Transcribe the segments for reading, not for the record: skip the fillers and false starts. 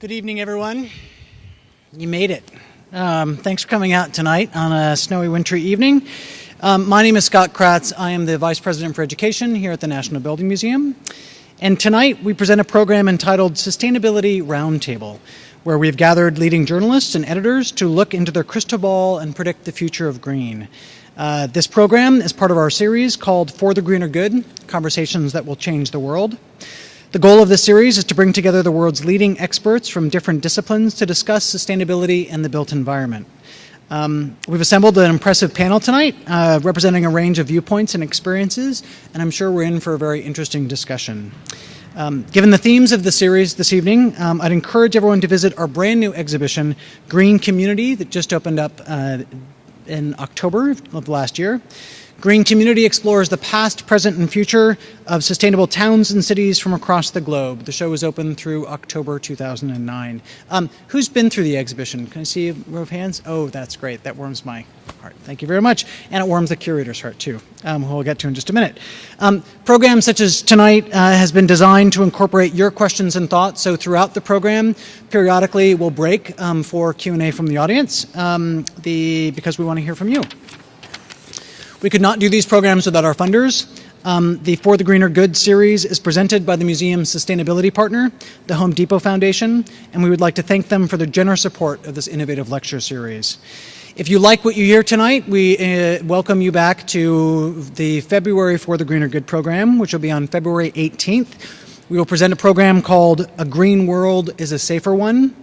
Good evening, everyone. You made it. Thanks for coming out tonight on a snowy, wintry evening. My name is Scott Kratz. I am the Vice President for Education here at the National Building Museum. And tonight we present a program entitled Sustainability Roundtable, where we've gathered leading journalists and editors to look into their crystal ball and predict the future of green. This program is part of our series called For the Greener Good, Conversations That Will Change the World. The goal of this series is to bring together the world's leading experts from different disciplines to discuss sustainability and the built environment. We've assembled an impressive panel tonight, representing a range of viewpoints and experiences, and I'm sure we're in for a very interesting discussion. Given the themes of the series this evening, I'd encourage everyone to visit our brand new exhibition, Green Community, that just opened up in October of last year. Green Community explores the past, present, and future of sustainable towns and cities from across the globe. The show is open through October 2009. Who's been through the exhibition? Can I see a row of hands? Oh, that's great. That warms my heart. Thank you very much. And it warms the curator's heart, too, who we'll get to in just a minute. Programs such as tonight has been designed to incorporate your questions and thoughts. So throughout the program, periodically we'll break for Q&A from the audience because we want to hear from you. We could not do these programs without our funders. The For the Greener Good series is presented by the museum's sustainability partner, the Home Depot Foundation, and we would like to thank them for their generous support of this innovative lecture series. If you like what you hear tonight, we welcome you back to the February For the Greener Good program, which will be on February 18th. We will present a program called A Green World is a Safer One.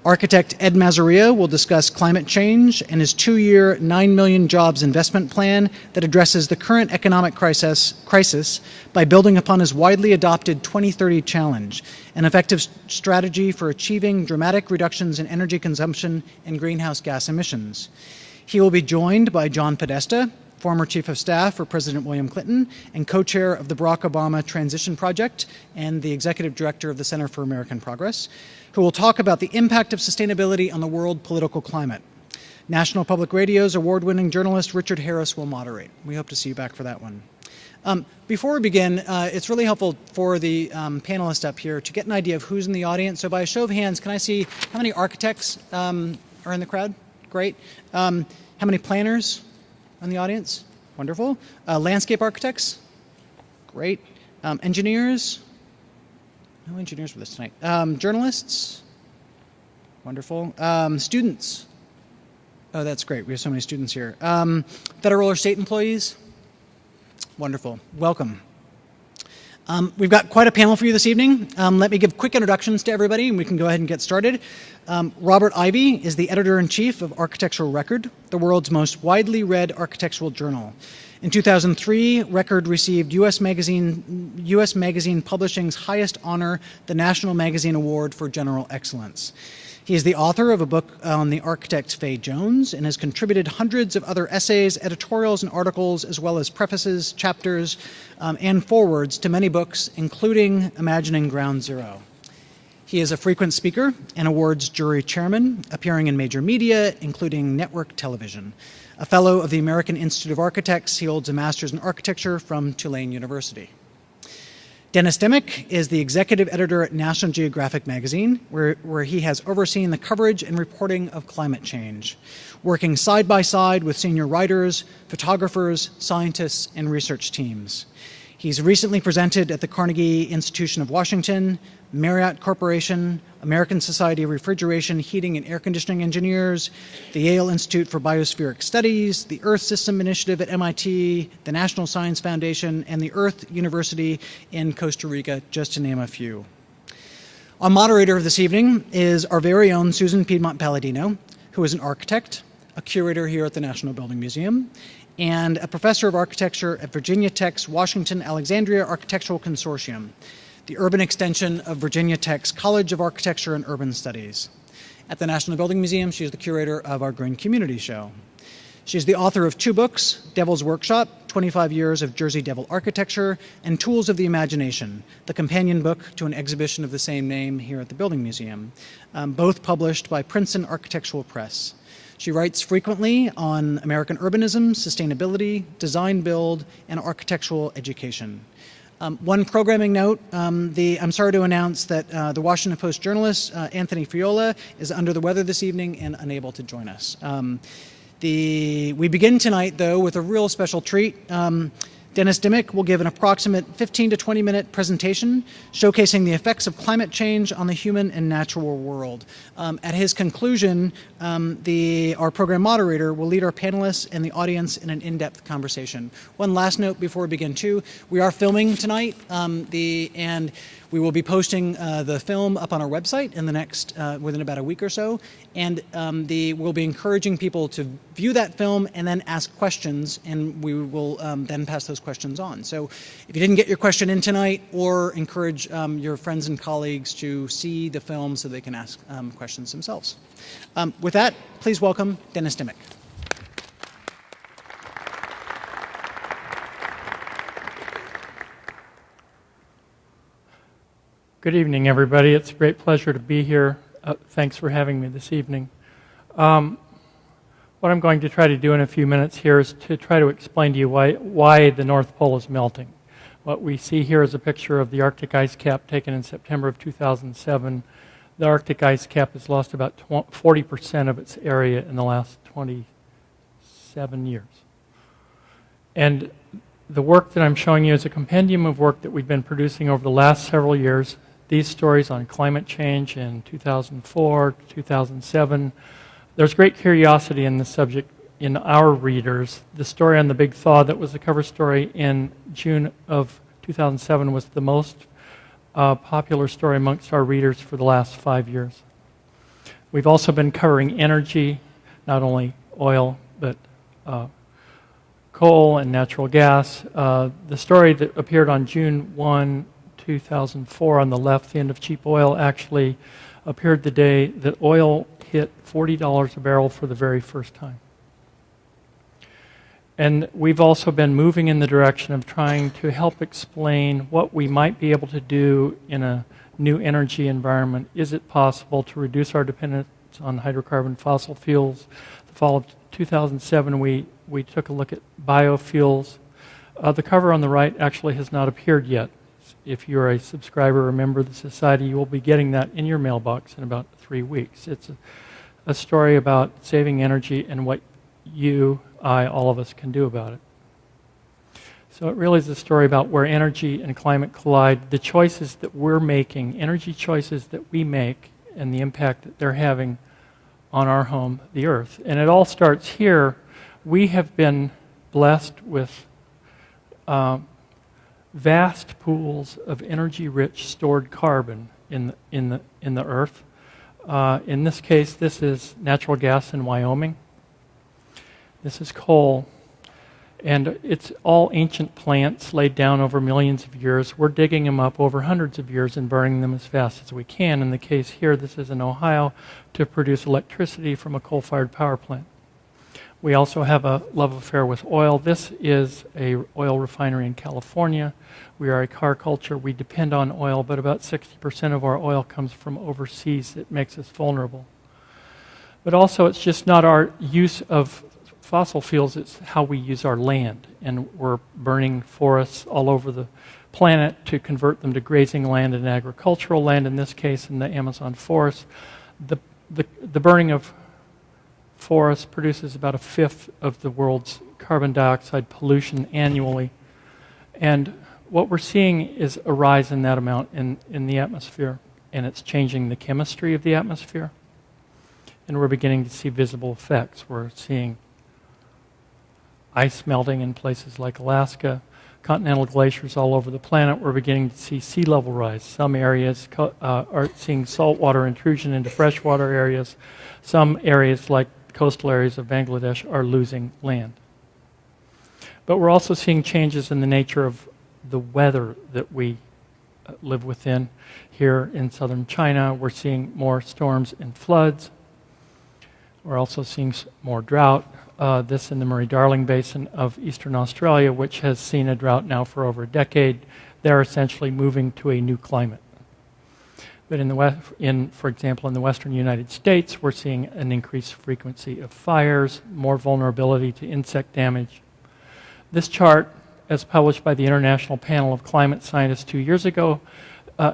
Architect Ed Mazaria will discuss climate change and his 2-year, 9 million jobs investment plan that addresses the current economic crisis by building upon his widely adopted 2030 challenge, an effective strategy for achieving dramatic reductions in energy consumption and greenhouse gas emissions. He will be joined by John Podesta, former Chief of Staff for President William Clinton and co-chair of the Barack Obama Transition Project and the Executive Director of the Center for American Progress, who will talk about the impact of sustainability on the world political climate. National Public Radio's award-winning journalist Richard Harris will moderate. We hope to see you back for that one. Before we begin, it's really helpful for the panelists up here to get an idea of who's in the audience. So by a show of hands, can I see how many architects are in the crowd? Great. How many planners in the audience? Wonderful. Landscape architects? Great. Engineers? No engineers with us tonight. Journalists? Wonderful. Students? Oh, that's great. We have so many students here. Federal or state employees? Wonderful. Welcome. We've got quite a panel for you this evening. Let me give quick introductions to everybody, and we can go ahead and get started. Robert Ivy is the editor-in-chief of Architectural Record, the world's most widely read architectural journal. In 2003, Record received U.S. Magazine Publishing's highest honor, the National Magazine Award for General Excellence. He is the author of a book on the architect Fay Jones and has contributed hundreds of other essays, editorials, and articles, as well as prefaces, chapters, and forewords to many books, including Imagining Ground Zero. He is a frequent speaker and awards jury chairman, appearing in major media, including network television. A fellow of the American Institute of Architects, he holds a master's in architecture from Tulane University. Dennis Dimmick is the executive editor at National Geographic magazine, where he has overseen the coverage and reporting of climate change, working side by side with senior writers, photographers, scientists, and research teams. He's recently presented at the Carnegie Institution of Washington, Marriott Corporation, American Society of Refrigeration, Heating, and Air Conditioning Engineers, the Yale Institute for Biospheric Studies, the Earth System Initiative at MIT, the National Science Foundation, and the Earth University in Costa Rica, just to name a few. Our moderator of this evening is our very own Susan Piedmont-Palladino, who is an architect, a curator here at the National Building Museum, and a professor of architecture at Virginia Tech's Washington Alexandria Architectural Consortium, the urban extension of Virginia Tech's College of Architecture and Urban Studies. At the National Building Museum, she is the curator of our Green Community show. She's the author of 2 books, Devil's Workshop, 25 Years of Jersey Devil Architecture, and Tools of the Imagination, the companion book to an exhibition of the same name here at the Building Museum, both published by Princeton Architectural Press. She writes frequently on American urbanism, sustainability, design build, and architectural education. One programming note, I'm sorry to announce that the Washington Post journalist, Anthony Fiola, is under the weather this evening and unable to join us. We begin tonight, though, with a real special treat. Dennis Dimmick will give an approximate 15 to 20 minute presentation showcasing the effects of climate change on the human and natural world. At his conclusion, our program moderator will lead our panelists and the audience in an in-depth conversation. One last note before we begin, too. We are filming tonight, and we will be posting the film up on our website in the next, within about a week or so. And we'll be encouraging people to view that film and then ask questions, and we will then pass those questions on. So if you didn't get your question in tonight, or encourage your friends and colleagues to see the film so they can ask questions themselves. With that, please welcome Dennis Dimmick. Good evening, everybody. It's a great pleasure to be here. Thanks for having me this evening. What I'm going to try to do in a few minutes here is to try to explain to you why the North Pole is melting. What we see here is a picture of the Arctic ice cap taken in September of 2007. The Arctic ice cap has lost about 40% of its area in the last 27 years. And the work that I'm showing you is a compendium of work that we've been producing over the last several years. These stories on climate change in 2004, 2007. There's great curiosity in this subject in our readers. The story on the big thaw that was the cover story in June of 2007 was the most popular story amongst our readers for the last 5 years. We've also been covering energy, not only oil, but coal and natural gas. The story that appeared on June 1, 2004 on the left, the end of cheap oil, actually appeared the day that oil hit $40 a barrel for the very first time. And we've also been moving in the direction of trying to help explain what we might be able to do in a new energy environment. Is it possible to reduce our dependence on hydrocarbon fossil fuels? The fall of 2007, we took a look at biofuels. The cover on the right actually has not appeared yet. If you're a subscriber or a member of the Society, you will be getting that in your mailbox in about 3 weeks. It's a story about saving energy and what you, I, all of us can do about it. So it really is a story about where energy and climate collide, the choices that we're making, energy choices that we make, and the impact that they're having on our home, the Earth. And it all starts here. We have been blessed with vast pools of energy-rich stored carbon in the Earth. In this case, this is natural gas in Wyoming. This is coal. And it's all ancient plants laid down over millions of years. We're digging them up over hundreds of years and burning them as fast as we can. In the case here, this is in Ohio, to produce electricity from a coal-fired power plant. We also have a love affair with oil. This is an oil refinery in California. We are a car culture. We depend on oil, but about 60% of our oil comes from overseas. It makes us vulnerable. But also, it's just not our use of fossil fuels, it's how we use our land. And we're burning forests all over the planet to convert them to grazing land and agricultural land, in this case in the Amazon forest. The burning of forests produces about a fifth of the world's carbon dioxide pollution annually. And what we're seeing is a rise in that amount in the atmosphere, and it's changing the chemistry of the atmosphere. And we're beginning to see visible effects. We're seeing ice melting in places like Alaska, continental glaciers all over the planet. We're beginning to see sea level rise. Some areas are seeing saltwater intrusion into freshwater areas. Some areas, like coastal areas of Bangladesh, are losing land. But we're also seeing changes in the nature of the weather that we live within. Here in southern China, we're seeing more storms and floods. We're also seeing more drought. This in the Murray-Darling Basin of eastern Australia, which has seen a drought now for over a decade. They're essentially moving to a new climate. But for example, in the western United States, we're seeing an increased frequency of fires, more vulnerability to insect damage. This chart as published by the International Panel of Climate Scientists 2 years ago,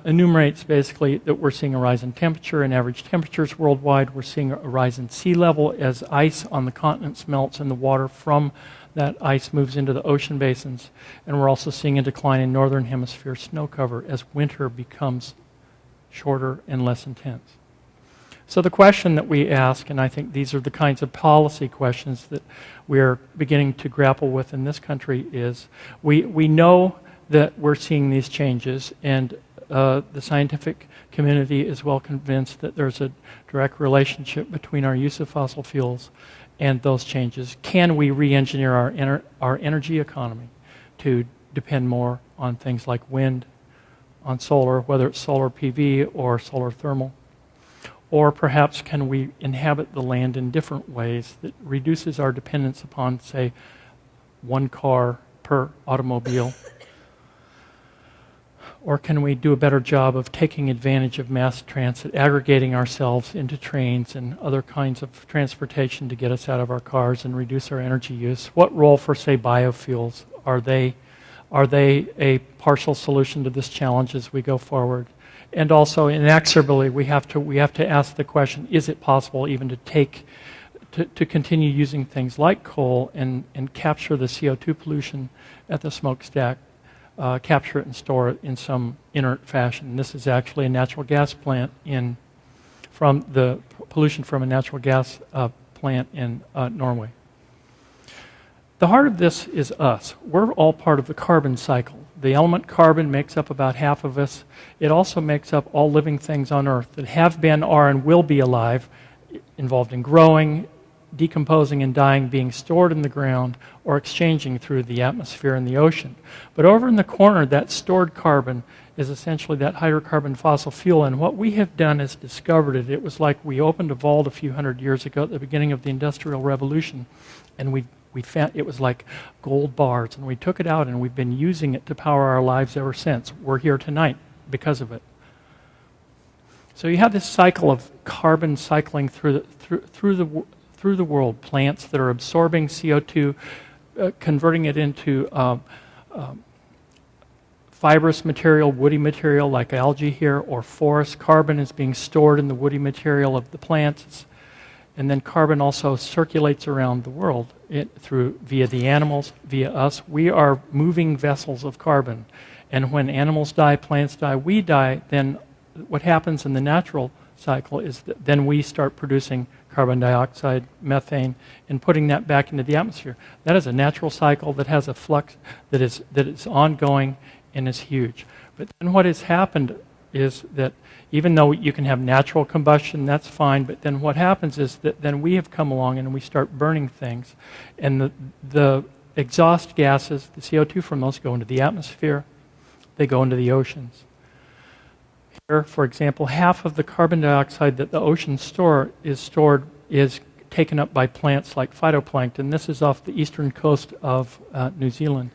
enumerates basically that we're seeing a rise in temperature and average temperatures worldwide. We're seeing a rise in sea level as ice on the continents melts and the water from that ice moves into the ocean basins. And we're also seeing a decline in northern hemisphere snow cover as winter becomes shorter and less intense. So the question that we ask, and I think these are the kinds of policy questions that we're beginning to grapple with in this country, is we know that we're seeing these changes, and the scientific community is well convinced that there's a direct relationship between our use of fossil fuels and those changes. Can we re-engineer our energy economy to depend more on things like wind, on solar, whether it's solar PV or solar thermal? Or perhaps can we inhabit the land in different ways that reduces our dependence upon, say, one car per automobile? Or can we do a better job of taking advantage of mass transit, aggregating ourselves into trains and other kinds of transportation to get us out of our cars and reduce our energy use? What role for, say, biofuels? Are they a partial solution to this challenge as we go forward? And also, inexorably, we have to ask the question: is it possible even to continue using things like coal and capture the CO2 pollution at the smokestack, capture it and store it in some inert fashion? This is actually a natural gas plant from the pollution from a natural gas plant in Norway. The heart of this is us. We're all part of the carbon cycle. The element carbon makes up about half of us. It also makes up all living things on Earth that have been, are, and will be alive, involved in growing, decomposing, and dying, being stored in the ground, or exchanging through the atmosphere and the ocean. But over in the corner, that stored carbon is essentially that hydrocarbon fossil fuel, and what we have done is discovered it. It was like we opened a vault a few hundred years ago at the beginning of the Industrial Revolution, and we found it was like gold bars, and we took it out and we've been using it to power our lives ever since. We're here tonight because of it. So you have this cycle of carbon cycling through the world. Plants that are absorbing CO2, converting it into fibrous material, woody material like algae here, or forest. Carbon is being stored in the woody material of the plants. And then carbon also circulates around the world via the animals, via us. We are moving vessels of carbon. And when animals die, plants die, we die, then what happens in the natural cycle is that then we start producing carbon dioxide, methane, and putting that back into the atmosphere. That is a natural cycle that has a flux that is ongoing and is huge. But then what has happened is that even though you can have natural combustion, that's fine, but then what happens is that then we have come along and we start burning things, and the exhaust gases, the CO2 from those, go into the atmosphere, they go into the oceans. Here, for example, half of the carbon dioxide that the oceans store is taken up by plants like phytoplankton. This is off the eastern coast of New Zealand.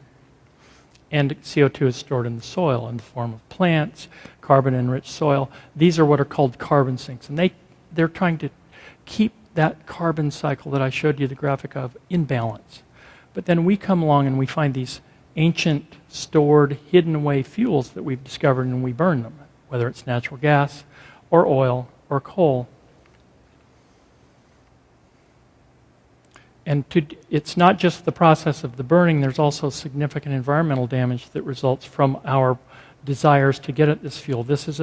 And CO2 is stored in the soil in the form of plants, carbon-enriched soil. These are what are called carbon sinks. And they're trying to keep that carbon cycle that I showed you the graphic of in balance. But then we come along and we find these ancient, stored, hidden away fuels that we've discovered, and we burn them, whether it's natural gas or oil or coal. And it's not just the process of the burning, there's also significant environmental damage that results from our desires to get at this fuel. This is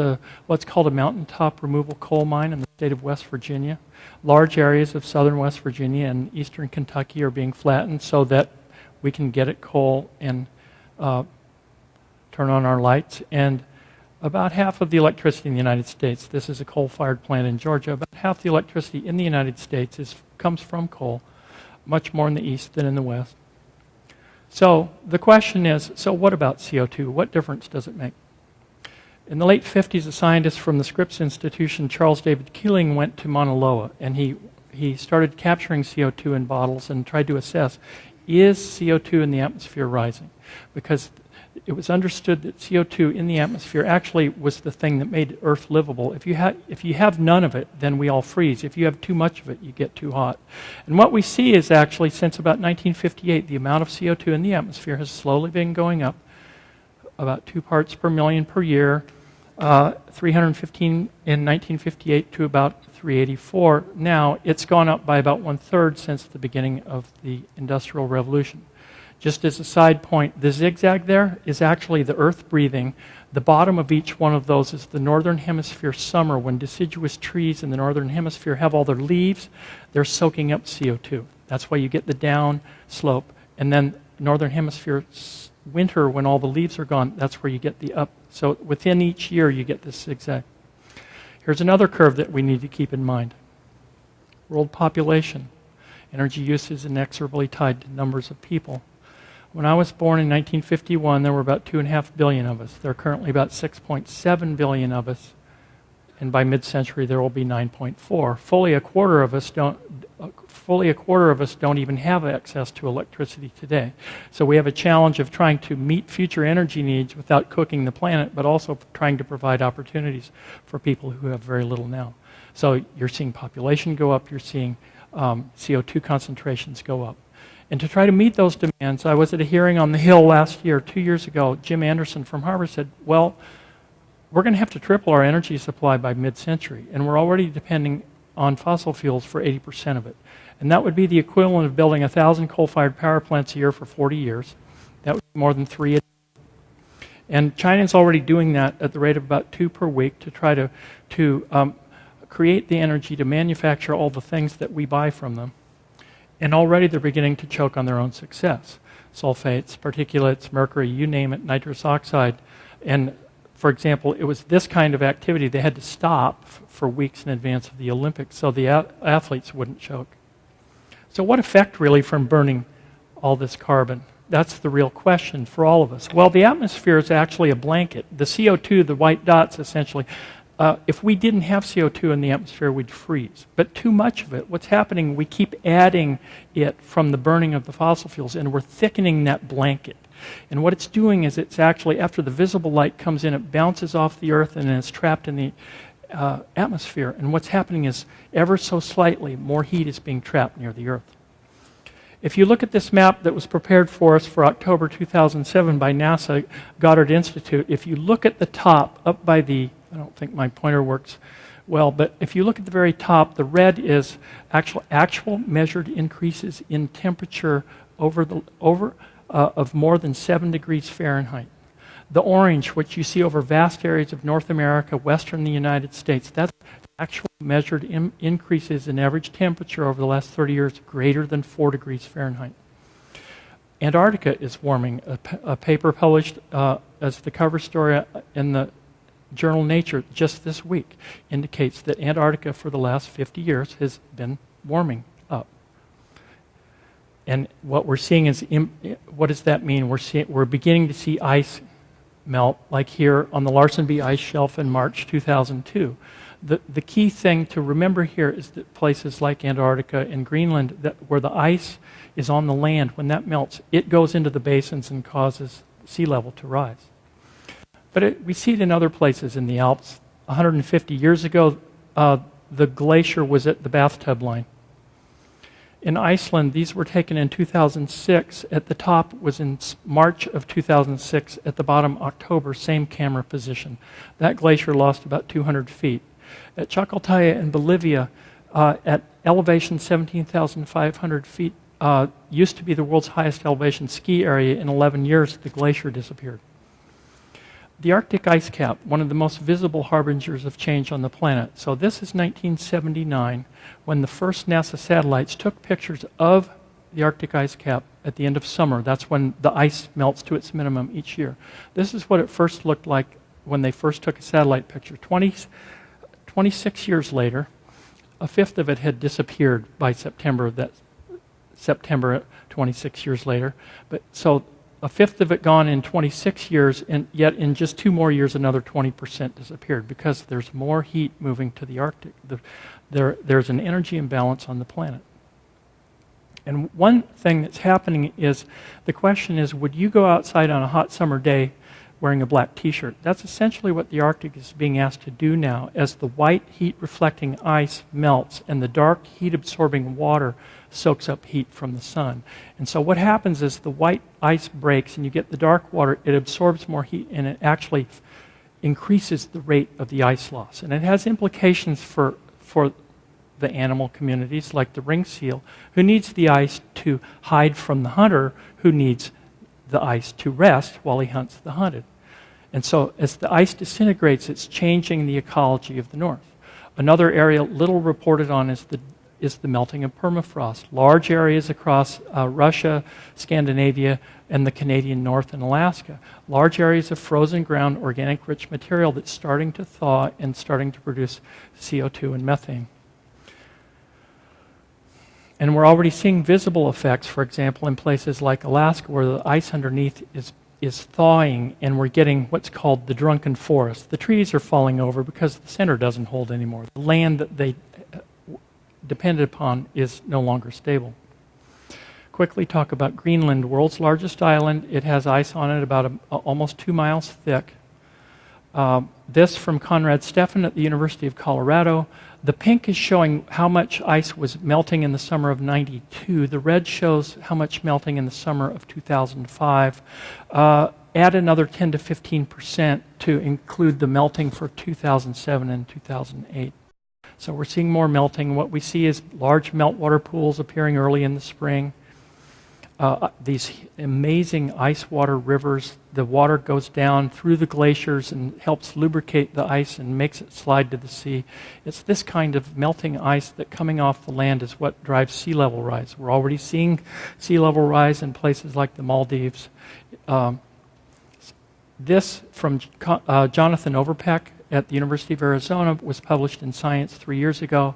what's called a mountaintop removal coal mine in the state of West Virginia. Large areas of southern West Virginia and eastern Kentucky are being flattened so that we can get at coal and turn on our lights. And about half of the electricity in the United States, this is a coal-fired plant in Georgia, about half the electricity in the United States comes from coal. Much more in the east than in the west. So the question is, so what about CO2? What difference does it make? In the late 50s, a scientist from the Scripps Institution, Charles David Keeling, went to Mauna Loa, and he started capturing CO2 in bottles and tried to assess, is CO2 in the atmosphere rising? Because it was understood that CO2 in the atmosphere actually was the thing that made Earth livable. If you have none of it, then we all freeze. If you have too much of it, you get too hot. And what we see is actually, since about 1958, the amount of CO2 in the atmosphere has slowly been going up, about 2 parts per million per year, 315 in 1958 to about 384. Now, it's gone up by about 1/3 since the beginning of the Industrial Revolution. Just as a side point, the zigzag there is actually the Earth breathing. The bottom of each one of those is the Northern Hemisphere summer, when deciduous trees in the Northern Hemisphere have all their leaves, they're soaking up CO2. That's why you get the down slope. And then Northern Hemisphere winter, when all the leaves are gone, that's where you get the up. So within each year, you get this zigzag. Here's another curve that we need to keep in mind. World population. Energy use is inexorably tied to numbers of people. When I was born in 1951, there were about 2.5 billion of us. There are currently about 6.7 billion of us, and by mid-century there will be 9.4. Fully a quarter of us don't even have access to electricity today. So we have a challenge of trying to meet future energy needs without cooking the planet, but also trying to provide opportunities for people who have very little now. So you're seeing population go up, you're seeing CO2 concentrations go up. And to try to meet those demands, I was at a hearing on the Hill last year, 2 years ago. Jim Anderson from Harvard said, well, we're going to have to triple our energy supply by mid-century, and we're already depending on fossil fuels for 80% of it. And that would be the equivalent of building 1,000 coal-fired power plants a year for 40 years. That would be more than 3 a day. And China's already doing that at the rate of about 2 per week to try to create the energy to manufacture all the things that we buy from them. And already they're beginning to choke on their own success. Sulfates, particulates, mercury, you name it, nitrous oxide. And for example, it was this kind of activity they had to stop for weeks in advance of the Olympics so the athletes wouldn't choke. So what effect really from burning all this carbon? That's the real question for all of us. Well, the atmosphere is actually a blanket. The CO2, the white dots essentially, if we didn't have CO2 in the atmosphere, we'd freeze. But too much of it, what's happening, we keep adding it from the burning of the fossil fuels, and we're thickening that blanket. And what it's doing is it's actually, after the visible light comes in, it bounces off the Earth and then it's trapped in the atmosphere. And what's happening is, ever so slightly, more heat is being trapped near the Earth. If you look at this map that was prepared for us for October 2007 by NASA Goddard Institute, if you look at the top, up by the, I don't think my pointer works well, but if you look at the very top, the red is actual measured increases in temperature of more than 7 degrees Fahrenheit. The orange, which you see over vast areas of North America, western the United States, that's actual measured increases in average temperature over the last 30 years greater than 4 degrees Fahrenheit. Antarctica is warming. A paper published as the cover story in the journal Nature just this week indicates that Antarctica for the last 50 years has been warming up. And what we're seeing is, what does that mean? We're beginning to see ice melt, like here on the Larsen B ice shelf in March 2002. The key thing to remember here is that places like Antarctica and Greenland, where the ice is on the land, when that melts, it goes into the basins and causes sea level to rise. But we see it in other places in the Alps. 150 years ago, the glacier was at the bathtub line. In Iceland, these were taken in 2006. At the top was in March of 2006. At the bottom, October, same camera position. That glacier lost about 200 feet. At Chacaltaya in Bolivia, at elevation 17,500 feet, used to be the world's highest elevation ski area. In 11 years, the glacier disappeared. The Arctic ice cap, one of the most visible harbingers of change on the planet. So this is 1979, when the first NASA satellites took pictures of the Arctic ice cap at the end of summer. That's when the ice melts to its minimum each year. This is what it first looked like when they first took a satellite picture. 26 years later, a fifth of it had disappeared by September 26 years later. But so a fifth of it gone in 26 years, and yet in just 2 more years, another 20% disappeared because there's more heat moving to the Arctic. There's an energy imbalance on the planet. And one thing that's happening is, the question is, would you go outside on a hot summer day wearing a black t-shirt? That's essentially what the Arctic is being asked to do now, as the white heat-reflecting ice melts and the dark heat-absorbing water soaks up heat from the sun. And so what happens is the white ice breaks and you get the dark water, it absorbs more heat and it actually increases the rate of the ice loss. And it has implications for the animal communities, like the ring seal, who needs the ice to hide from the hunter, who needs the ice to rest while he hunts the hunted. And so as the ice disintegrates, it's changing the ecology of the north. Another area little reported on is the melting of permafrost. Large areas across Russia, Scandinavia, and the Canadian North and Alaska. Large areas of frozen ground, organic rich material that's starting to thaw and starting to produce CO2 and methane. And we're already seeing visible effects, for example, in places like Alaska, where the ice underneath is thawing, and we're getting what's called the drunken forest. The trees are falling over because the center doesn't hold anymore. The land that they depended upon is no longer stable. Quickly talk about Greenland, world's largest island. It has ice on it about almost 2 miles thick. This from Conrad Steffen at the University of Colorado. The pink is showing how much ice was melting in the summer of '92. The red shows how much melting in the summer of 2005. Add another 10 to 15% to include the melting for 2007 and 2008. So we're seeing more melting. What we see is large meltwater pools appearing early in the spring. These amazing ice water rivers. The water goes down through the glaciers and helps lubricate the ice and makes it slide to the sea. It's this kind of melting ice that coming off the land is what drives sea level rise. We're already seeing sea level rise in places like the Maldives. This from Jonathan Overpeck at the University of Arizona was published in Science 3 years ago.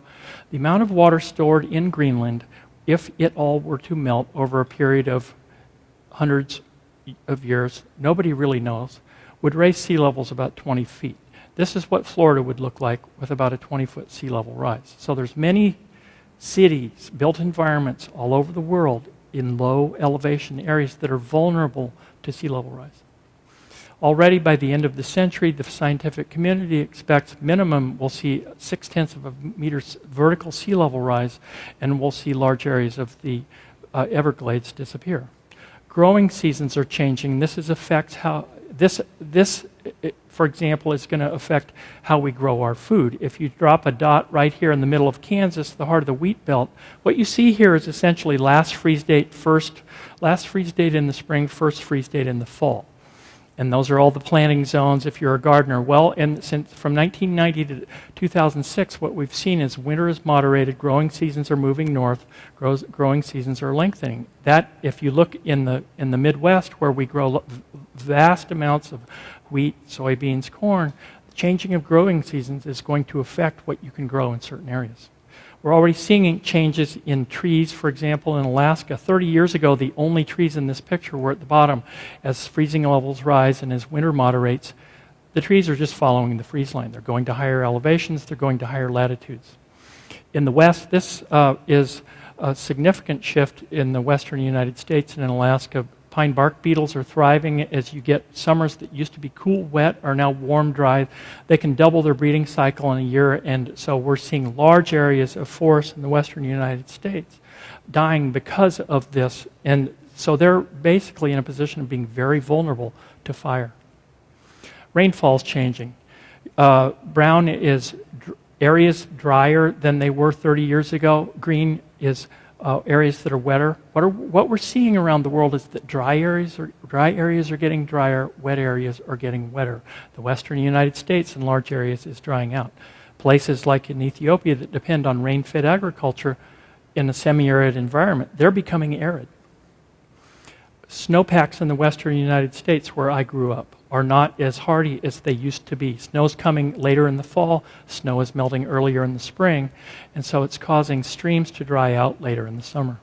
The amount of water stored in Greenland, if it all were to melt over a period of hundreds of years, nobody really knows, would raise sea levels about 20 feet. This is what Florida would look like with about a 20-foot sea level rise. So there's many cities, built environments all over the world in low elevation areas that are vulnerable to sea level rise. Already by the end of the century, the scientific community expects minimum we'll see 0.6 of a meter vertical sea level rise, and we'll see large areas of the Everglades disappear. Growing seasons are changing. This affects how for example, is going to affect how we grow our food. If you drop a dot right here in the middle of Kansas, the heart of the wheat belt, what you see here is essentially last freeze date in the spring, first freeze date in the fall. And those are all the planting zones if you're a gardener. Well, and since from 1990 to 2006, what we've seen is winter is moderated, growing seasons are moving north, growing seasons are lengthening. That, if you look in the Midwest, where we grow vast amounts of wheat, soybeans, corn, the changing of growing seasons is going to affect what you can grow in certain areas. We're already seeing changes in trees. For example, in Alaska, 30 years ago, the only trees in this picture were at the bottom. As freezing levels rise and as winter moderates, the trees are just following the freeze line. They're going to higher elevations, they're going to higher latitudes. In the west, this is a significant shift in the western United States and in Alaska. Pine bark beetles are thriving as you get summers that used to be cool, wet, are now warm, dry. They can double their breeding cycle in a year, and so we're seeing large areas of forest in the western United States dying because of this. And so they're basically in a position of being very vulnerable to fire. Rainfall's changing. Brown is areas drier than they were 30 years ago. Green is areas that are wetter. What we're seeing around the world is that dry areas are getting drier, wet areas are getting wetter. The western United States in large areas is drying out. Places like in Ethiopia that depend on rain-fed agriculture in a semi-arid environment, they're becoming arid. Snowpacks in the western United States, where I grew up, are not as hardy as they used to be. Snow's coming later in the fall, snow is melting earlier in the spring, and so it's causing streams to dry out later in the summer.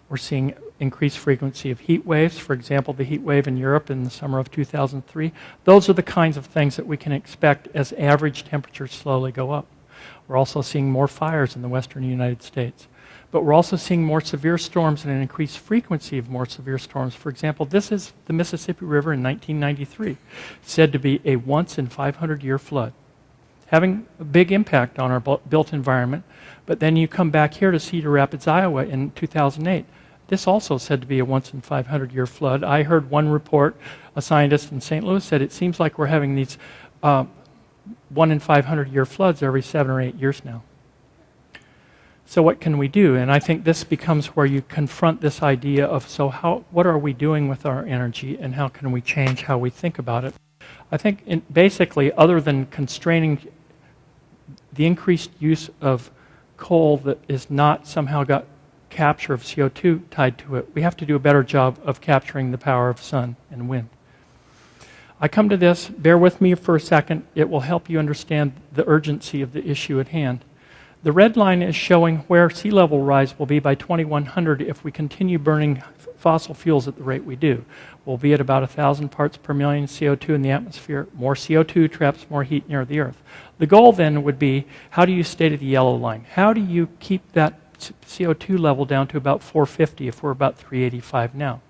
We're seeing increased frequency of heat waves. For example, the heat wave in Europe in the summer of 2003. Those are the kinds of things that we can expect as average temperatures slowly go up. We're also seeing more fires in the western United States. But we're also seeing more severe storms and an increased frequency of more severe storms. For example, this is the Mississippi River in 1993, said to be a once-in-500-year flood, having a big impact on our built environment. But then you come back here to Cedar Rapids, Iowa in 2008. This also said to be a once-in-500-year flood. I heard one report, a scientist in St. Louis said it seems like we're having these 1-in-500-year floods every 7 or 8 years now. So what can we do? And I think this becomes where you confront this idea of, so what are we doing with our energy, and how can we change how we think about it? I think basically, other than constraining the increased use of coal that is not somehow got capture of CO2 tied to it, we have to do a better job of capturing the power of sun and wind. I come to this, bear with me for a second, it will help you understand the urgency of the issue at hand. The red line is showing where sea level rise will be by 2100 if we continue burning fossil fuels at the rate we do. We'll be at about 1,000 parts per million CO2 in the atmosphere. More CO2 traps more heat near the Earth. The goal then would be, how do you stay to the yellow line? How do you keep that CO2 level down to about 450 if we're about 385 now?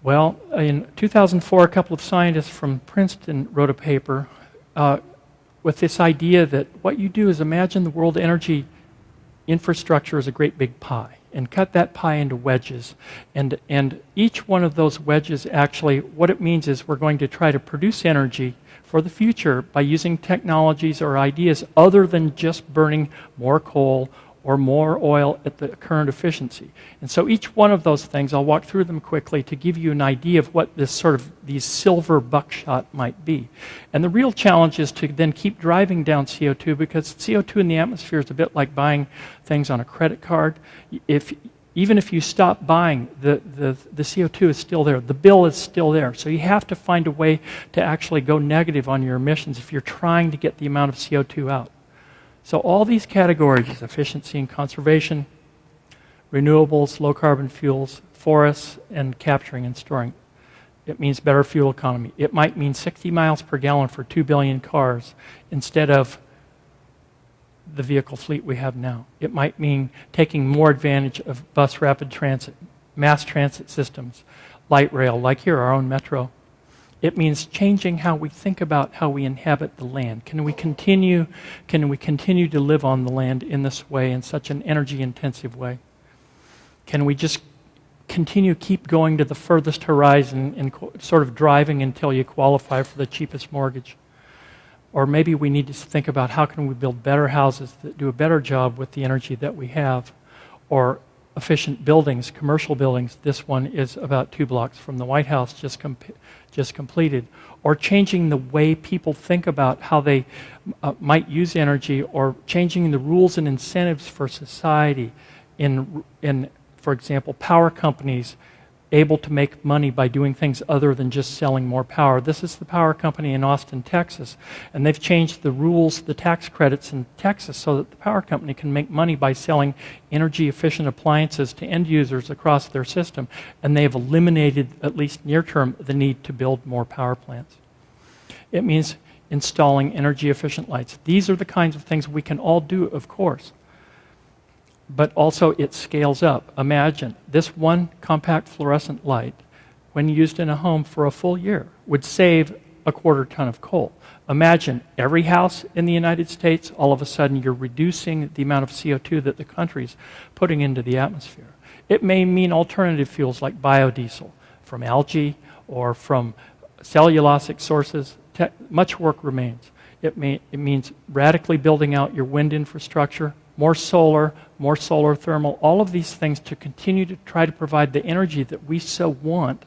Well, in 2004, a couple of scientists from Princeton wrote a paper with this idea that what you do is imagine the world energy infrastructure as a great big pie, and cut that pie into wedges. And each one of those wedges, actually, what it means is we're going to try to produce energy for the future by using technologies or ideas other than just burning more coal or more oil at the current efficiency. And so each one of those things, I'll walk through them quickly to give you an idea of what this sort of these silver buckshot might be. And the real challenge is to then keep driving down CO2, because CO2 in the atmosphere is a bit like buying things on a credit card. Even if you stop buying, the CO2 is still there. The bill is still there. So you have to find a way to actually go negative on your emissions if you're trying to get the amount of CO2 out. So all these categories, efficiency and conservation, renewables, low-carbon fuels, forests, and capturing and storing. It means better fuel economy. It might mean 60 miles per gallon for 2 billion cars instead of the vehicle fleet we have now. It might mean taking more advantage of bus rapid transit, mass transit systems, light rail, like here, our own metro. It means changing how we think about how we inhabit the land. Can we continue to live on the land in this way, in such an energy-intensive way? Can we just keep going to the furthest horizon and sort of driving until you qualify for the cheapest mortgage? Or maybe we need to think about how can we build better houses that do a better job with the energy that we have, or efficient buildings, commercial buildings. This one is about 2 blocks from the White House, just completed. Or changing the way people think about how they might use energy, or changing the rules and incentives for society in, for example, power companies able to make money by doing things other than just selling more power. This is the power company in Austin, Texas, and they've changed the rules, the tax credits in Texas, so that the power company can make money by selling energy-efficient appliances to end users across their system, and they've eliminated, at least near-term, the need to build more power plants. It means installing energy-efficient lights. These are the kinds of things we can all do, of course. But also it scales up. Imagine this one compact fluorescent light, when used in a home for a full year, would save a 1/4 ton of coal. Imagine every house in the United States, all of a sudden you're reducing the amount of CO2 that the country's putting into the atmosphere. It may mean alternative fuels like biodiesel from algae or from cellulosic sources. Much work remains. It means radically building out your wind infrastructure, more solar thermal, all of these things to continue to try to provide the energy that we so want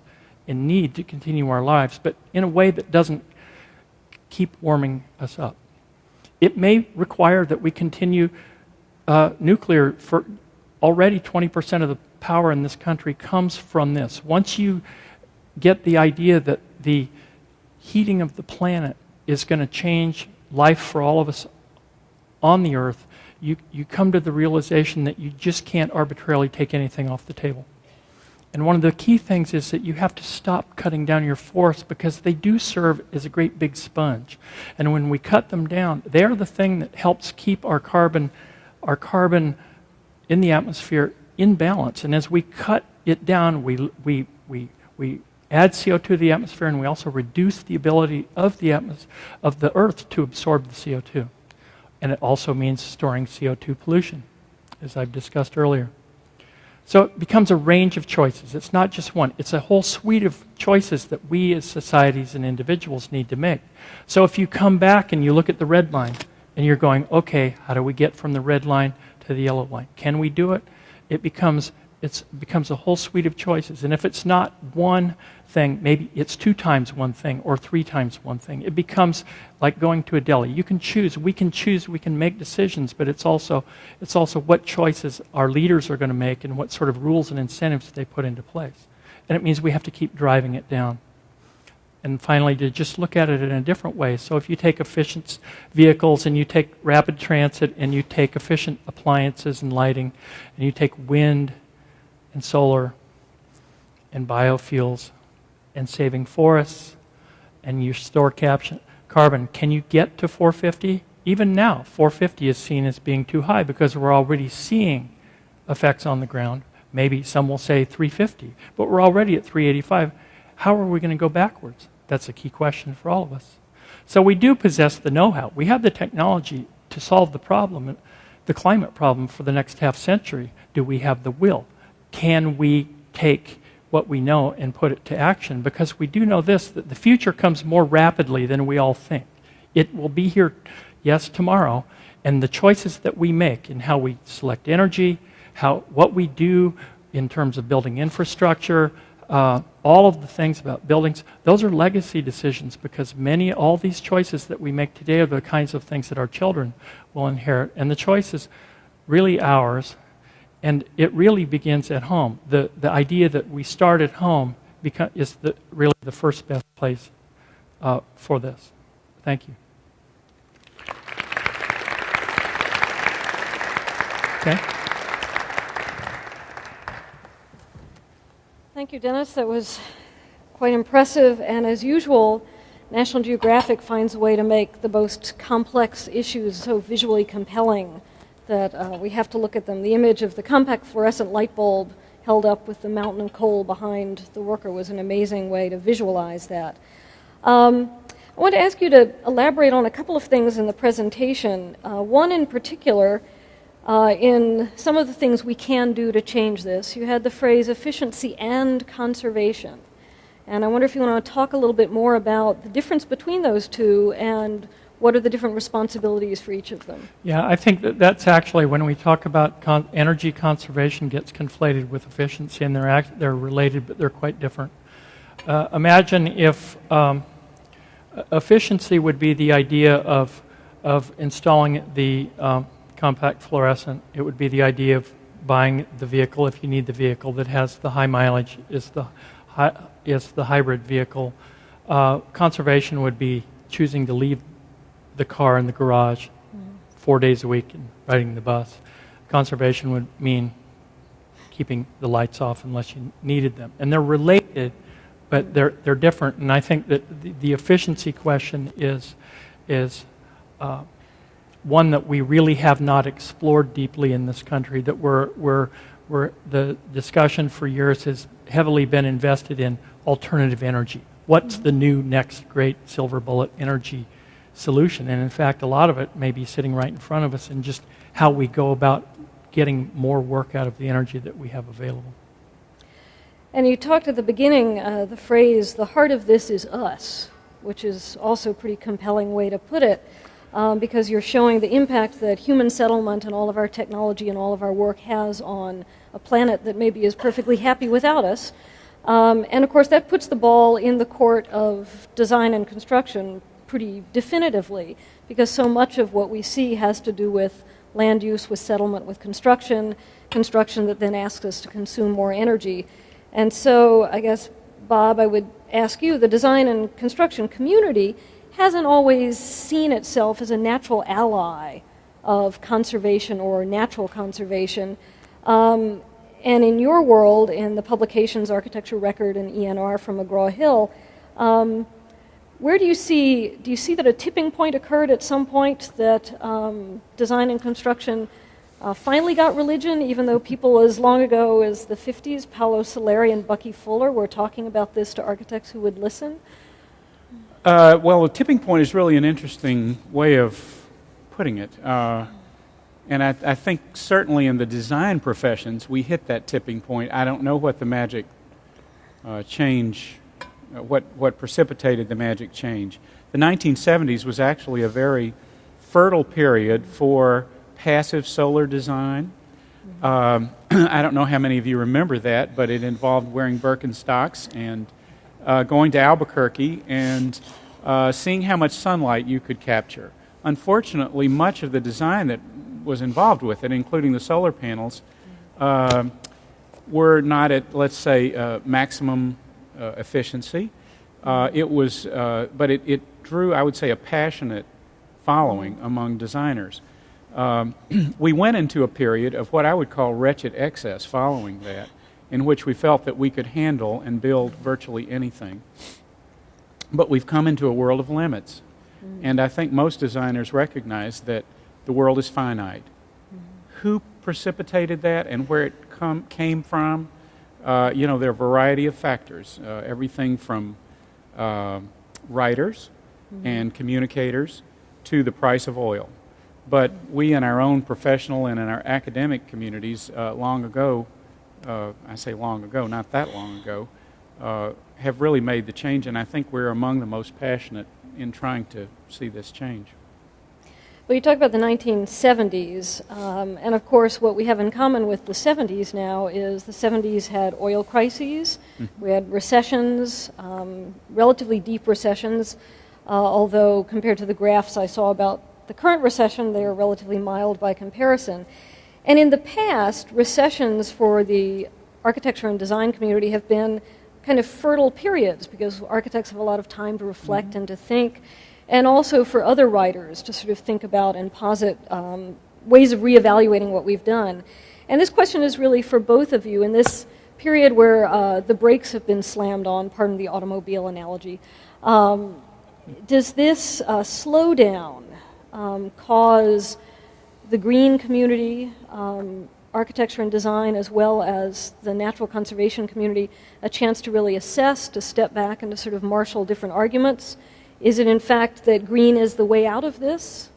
and need to continue our lives, but in a way that doesn't keep warming us up. It may require that we continue nuclear. For already 20% of the power in this country comes from this. Once you get the idea that the heating of the planet is going to change life for all of us on the Earth, you come to the realization that you just can't arbitrarily take anything off the table. And one of the key things is that you have to stop cutting down your forests, because they do serve as a great big sponge. And when we cut them down, they're the thing that helps keep our carbon our carbon in the atmosphere in balance. And as we cut it down, we add CO2 to the atmosphere, and we also reduce the ability of the Earth to absorb the CO2. And it also means storing CO2 pollution, as I've discussed earlier. So it becomes a range of choices. It's not just one. It's a whole suite of choices that we as societies and individuals need to make. So if you come back and you look at the red line, and you're going, okay, how do we get from the red line to the yellow line? Can we do it? It becomes a whole suite of choices. And if it's not one thing, maybe it's 2 times one thing or 3 times one thing. It becomes like going to a deli. You can choose, we can make decisions, but it's also what choices our leaders are going to make and what sort of rules and incentives they put into place. And it means we have to keep driving it down. And finally, to just look at it in a different way. So if you take efficient vehicles and you take rapid transit and you take efficient appliances and lighting and you take wind and solar and biofuels and saving forests and you store carbon, can you get to 450? Even now, 450 is seen as being too high because we're already seeing effects on the ground. Maybe some will say 350, but we're already at 385. How are we going to go backwards? That's a key question for all of us. So we do possess the know-how. We have the technology to solve the problem, the climate problem for the next half century. Do we have the will? Can we take what we know and put it to action? Because we do know this, that the future comes more rapidly than we all think. It will be here, yes, tomorrow, and the choices that we make in how we select energy, what we do in terms of building infrastructure, all of the things about buildings, those are legacy decisions because all these choices that we make today are the kinds of things that our children will inherit. And the choice is really ours, and it really begins at home. The idea that we start at home is really the first best place for this. Thank you. Okay. Thank you, Dennis. That was quite impressive. And as usual, National Geographic finds a way to make the most complex issues so visually compelling that we have to look at them. The image of the compact fluorescent light bulb held up with the mountain of coal behind the worker was an amazing way to visualize that. I want to ask you to elaborate on a couple of things in the presentation. One in particular, in some of the things we can do to change this. You had the phrase efficiency and conservation. And I wonder if you want to talk a little bit more about the difference between those two and what are the different responsibilities for each of them. Yeah, I think that's actually when we talk about energy conservation gets conflated with efficiency, and they're related, but they're quite different. Imagine if efficiency would be the idea of installing the compact fluorescent. It would be the idea of buying the vehicle if you need the vehicle that has the high mileage, is the hybrid vehicle. Conservation would be choosing to leave the car in the garage 4 days a week and riding the bus. Conservation would mean keeping the lights off unless you needed them. And they're related, but they're different. And I think that the efficiency question is one that we really have not explored deeply in this country, that the discussion for years has heavily been invested in alternative energy. What's the new next great silver bullet energy solution? And in fact, a lot of it may be sitting right in front of us in just how we go about getting more work out of the energy that we have available. And you talked at the beginning, the phrase, the heart of this is us, which is also a pretty compelling way to put it. Because you're showing the impact that human settlement and all of our technology and all of our work has on a planet that maybe is perfectly happy without us. And of course that puts the ball in the court of design and construction pretty definitively, because so much of what we see has to do with land use, with settlement, with construction that then asks us to consume more energy. And so I guess, Bob, I would ask you, the design and construction community hasn't always seen itself as a natural ally of conservation or natural conservation. And in your world, in the publications Architecture Record and ENR from McGraw-Hill, where do you see that a tipping point occurred at some point that design and construction finally got religion, even though people as long ago as the 50s, Paolo Soleri and Bucky Fuller, were talking about this to architects who would listen? Well, a tipping point is really an interesting way of putting it. And I think certainly in the design professions, we hit that tipping point. I don't know what the magic change, what precipitated the magic change. The 1970s was actually a very fertile period for passive solar design. I don't know how many of you remember that, but it involved wearing Birkenstocks and going to Albuquerque and seeing how much sunlight you could capture. Unfortunately, much of the design that was involved with it, including the solar panels, were not at, let's say, maximum efficiency. But it drew, I would say, a passionate following among designers. We went into a period of what I would call wretched excess following that, in which we felt that we could handle and build virtually anything. But we've come into a world of limits. And I think most designers recognize that the world is finite. Who precipitated that and where it came from? There are a variety of factors, everything from writers and communicators to the price of oil. But we in our own professional and in our academic communities long ago, I say long ago, not that long ago, have really made the change, and I think we're among the most passionate in trying to see this change. Well, you talk about the 1970s, and of course what we have in common with the 70s now is the 70s had oil crises, we had recessions, relatively deep recessions, although compared to the graphs I saw about the current recession, they are relatively mild by comparison. And in the past, recessions for the architecture and design community have been kind of fertile periods because architects have a lot of time to reflect and to think, and also for other writers to sort of think about and posit ways of reevaluating what we've done. And this question is really for both of you in this period where the brakes have been slammed on, pardon the automobile analogy. Does this slowdown cause the green community, architecture and design, as well as the natural conservation community, a chance to really assess, to step back and to sort of marshal different arguments? Is it in fact that green is the way out of this?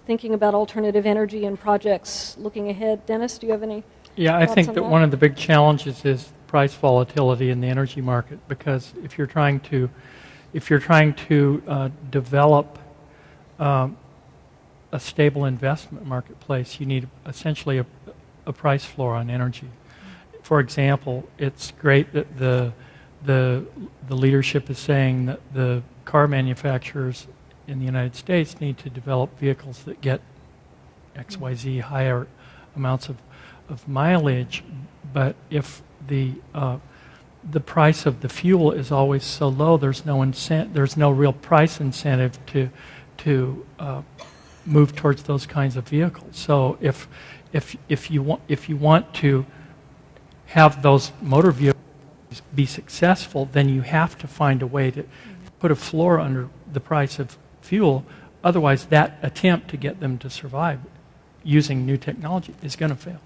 Thinking about alternative energy and projects looking ahead. Dennis, do you have any I thoughts think on that one of the big challenges is price volatility in the energy market, because if you're trying to develop a stable investment marketplace, you need essentially a price floor on energy. For example, it's great that the leadership is saying that the car manufacturers in the United States need to develop vehicles that get XYZ higher amounts of mileage, but if the price of the fuel is always so low, there's no real price incentive to move towards those kinds of vehicles. So if you want to have those motor vehicles be successful, then you have to find a way to put a floor under the price of fuel. Otherwise, that attempt to get them to survive using new technology is going to fail.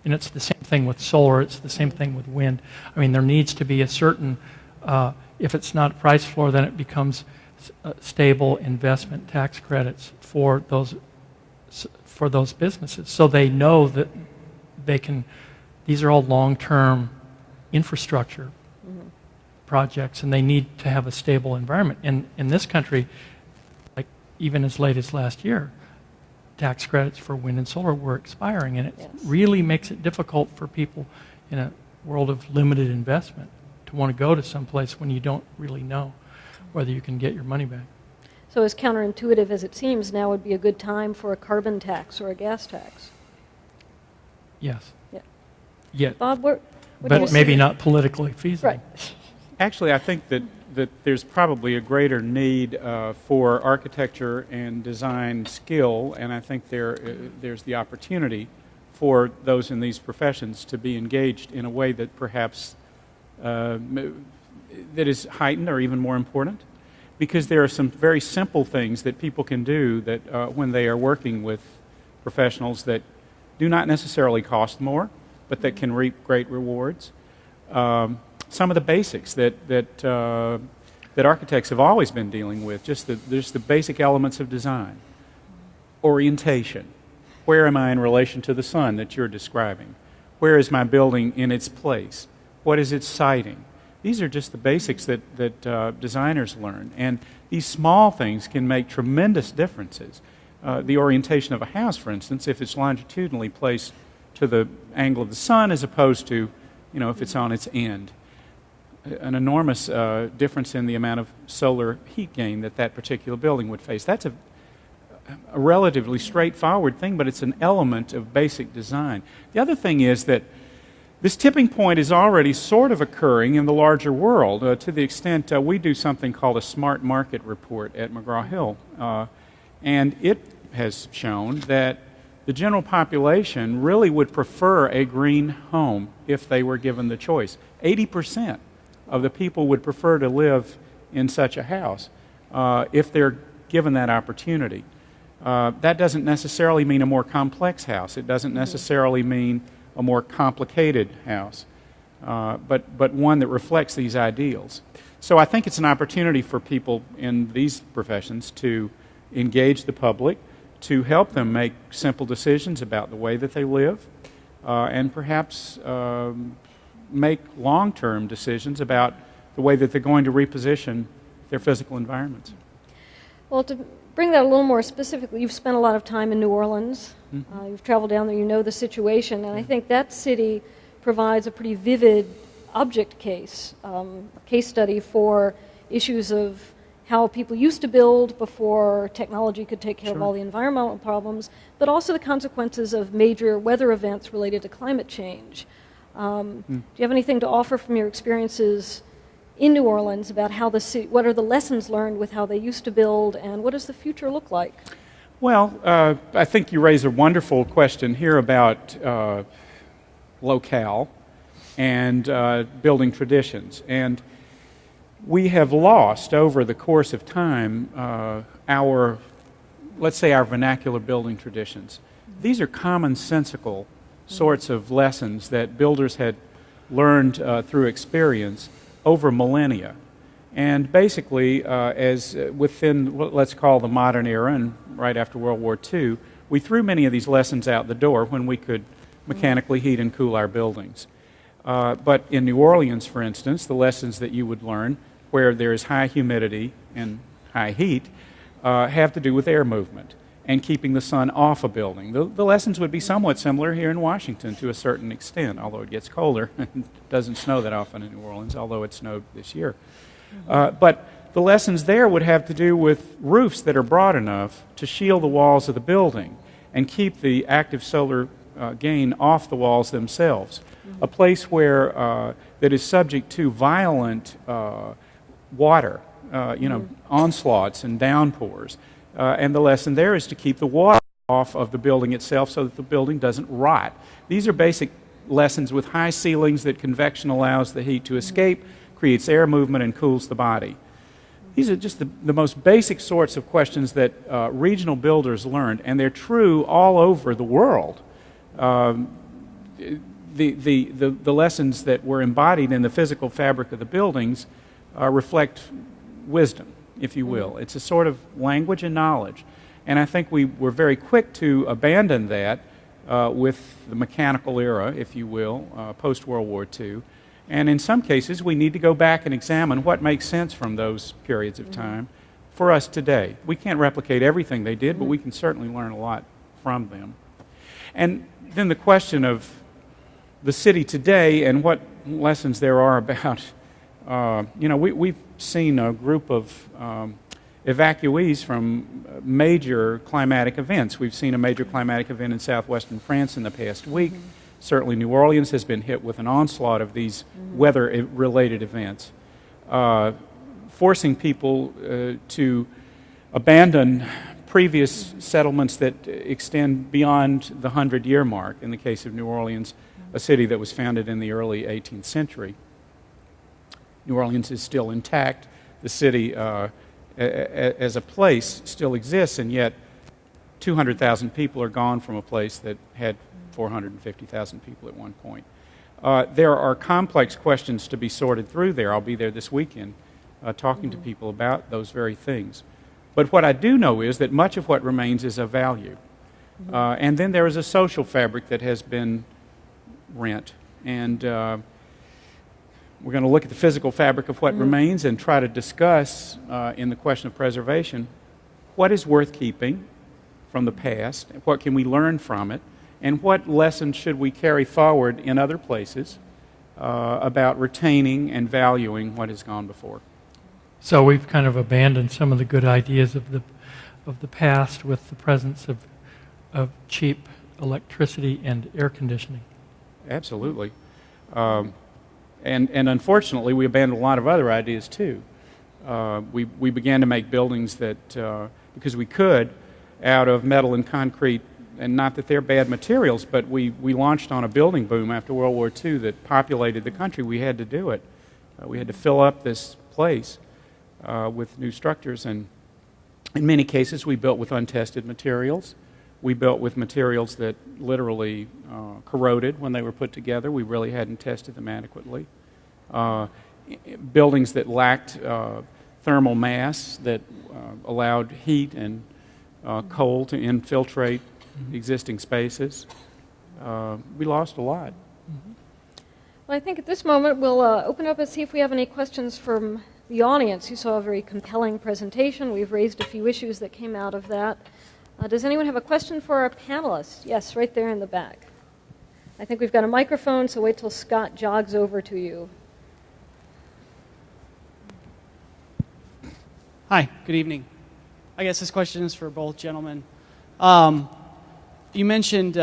And it's the same thing with solar. It's the same thing with wind. I mean, there needs to be a certain, if it's not a price floor, then it becomes stable investment tax credits for those businesses, so they know that they can. These are all long-term infrastructure projects, and they need to have a stable environment. And in this country, like even as late as last year, tax credits for wind and solar were expiring, and it really makes it difficult for people in a world of limited investment to want to go to some place when you don't really know whether you can get your money back. So as counterintuitive as it seems, now would be a good time for a carbon tax or a gas tax. Yes. Yeah. Yeah. Bob, what do you But see? maybe not politically feasible. Right. Actually, I think that there's probably a greater need for architecture and design skill, and I think there's the opportunity for those in these professions to be engaged in a way that perhaps that is heightened or even more important, because there are some very simple things that people can do that when they are working with professionals that do not necessarily cost more, but that can reap great rewards. Some of the basics that architects have always been dealing with, just the basic elements of design. Orientation. Where am I in relation to the sun that you're describing? Where is my building in its place? What is its siting? These are just the basics that designers learn. And these small things can make tremendous differences. The orientation of a house, for instance, if it's longitudinally placed to the angle of the sun as opposed to, if it's on its end. An enormous difference in the amount of solar heat gain that particular building would face. That's a relatively straightforward thing, but it's an element of basic design. The other thing is that this tipping point is already sort of occurring in the larger world to the extent we do something called a smart market report at McGraw-Hill, and it has shown that the general population really would prefer a green home if they were given the choice. 80% of the people would prefer to live in such a house if they're given that opportunity. That doesn't necessarily mean a more complex house. It doesn't necessarily mean a more complicated house, but one that reflects these ideals. So I think it's an opportunity for people in these professions to engage the public, to help them make simple decisions about the way that they live, and perhaps make long-term decisions about the way that they're going to reposition their physical environments. Well, to bring that a little more specifically, you've spent a lot of time in New Orleans. You've traveled down there, you know the situation, and I think that city provides a pretty vivid object case, case study for issues of how people used to build before technology could take care of all the environmental problems, but also the consequences of major weather events related to climate change. Do you have anything to offer from your experiences in New Orleans about how the city, what are the lessons learned with how they used to build, and what does the future look like? Well, I think you raise a wonderful question here about locale and building traditions. And we have lost over the course of time let's say our vernacular building traditions. These are commonsensical sorts of lessons that builders had learned through experience over millennia. And basically, as within what let's call the modern era and right after World War II, we threw many of these lessons out the door when we could mechanically heat and cool our buildings. But in New Orleans, for instance, the lessons that you would learn where there is high humidity and high heat have to do with air movement and keeping the sun off a building. The lessons would be somewhat similar here in Washington to a certain extent, although it gets colder. It doesn't snow that often in New Orleans, although it snowed this year. But the lessons there would have to do with roofs that are broad enough to shield the walls of the building and keep the active solar gain off the walls themselves. A place where that is subject to violent water, onslaughts and downpours. And the lesson there is to keep the water off of the building itself so that the building doesn't rot. These are basic lessons with high ceilings that convection allows the heat to escape, creates air movement, and cools the body. These are just the most basic sorts of questions that regional builders learned, and they're true all over the world. The lessons that were embodied in the physical fabric of the buildings reflect wisdom, if you will. It's a sort of language and knowledge. And I think we were very quick to abandon that with the mechanical era, if you will, post-World War II. And in some cases, we need to go back and examine what makes sense from those periods of time for us today. We can't replicate everything they did, but we can certainly learn a lot from them. And then the question of the city today and what lessons there are about, we've seen a group of evacuees from major climatic events. We've seen a major climatic event in southwestern France in the past week. Certainly New Orleans has been hit with an onslaught of these weather-related events, forcing people to abandon previous settlements that extend beyond the 100-year mark. In the case of New Orleans, a city that was founded in the early 18th century. New Orleans is still intact. The city as a place still exists, and yet 200,000 people are gone from a place that had 450,000 people at one point. There are complex questions to be sorted through there. I'll be there this weekend talking to people about those very things. But what I do know is that much of what remains is of value. And then there is a social fabric that has been rent. And we're going to look at the physical fabric of what remains and try to discuss in the question of preservation what is worth keeping from the past, what can we learn from it, and what lessons should we carry forward in other places about retaining and valuing what has gone before. So we've kind of abandoned some of the good ideas of the past with the presence of cheap electricity and air conditioning. Absolutely. And unfortunately, we abandoned a lot of other ideas too. We began to make buildings that, because we could, out of metal and concrete, and not that they're bad materials, but we launched on a building boom after World War II that populated the country. We had to do it. We had to fill up this place with new structures, and in many cases we built with untested materials. We built with materials that literally corroded when they were put together. We really hadn't tested them adequately. Buildings that lacked thermal mass, that allowed heat and cold to infiltrate existing spaces. We lost a lot. Well, I think at this moment we'll open up and see if we have any questions from the audience. You saw a very compelling presentation. We've raised a few issues that came out of that. Does anyone have a question for our panelists? Yes, right there in the back. I think we've got a microphone, so wait till Scott jogs over to you. Hi, good evening. I guess this question is for both gentlemen. You mentioned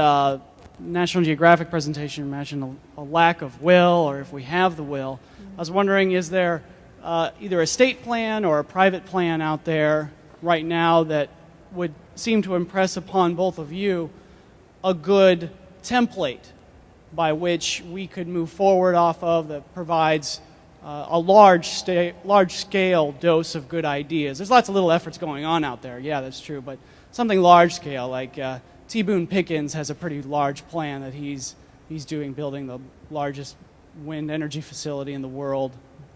National Geographic presentation, you mentioned a lack of will, or if we have the will. I was wondering, is there either a state plan or a private plan out there right now that would seem to impress upon both of you a good template by which we could move forward off of that provides a large-scale dose of good ideas? There's lots of little efforts going on out there, yeah, that's true, but something large-scale, like T. Boone Pickens has a pretty large plan that he's doing, building the largest wind energy facility in the world,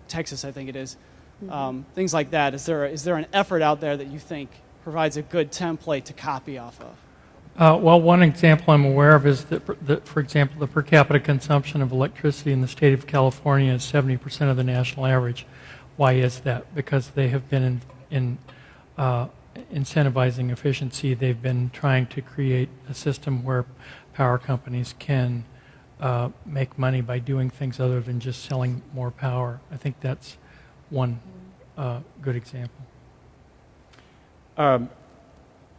Texas, I think it is. Things like that. Is there an effort out there that you think provides a good template to copy off of? Well, one example I'm aware of is that, for example, the per capita consumption of electricity in the state of California is 70% of the national average. Why is that? Because they have been incentivizing efficiency. They've been trying to create a system where power companies can make money by doing things other than just selling more power. I think that's one good example.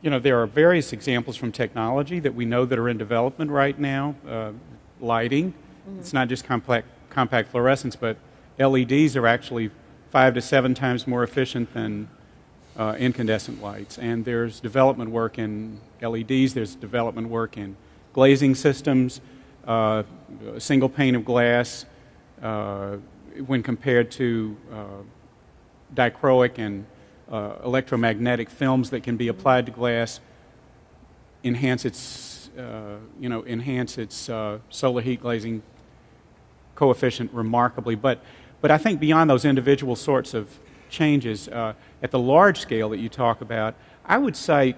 There are various examples from technology that we know that are in development right now. Lighting, it's not just compact fluorescence, but LEDs are actually 5 to 7 times more efficient than incandescent lights. And there's development work in LEDs, there's development work in glazing systems, a single pane of glass when compared to dichroic and electromagnetic films that can be applied to glass, enhance its solar heat glazing coefficient remarkably. But I think beyond those individual sorts of changes, at the large scale that you talk about, I would say,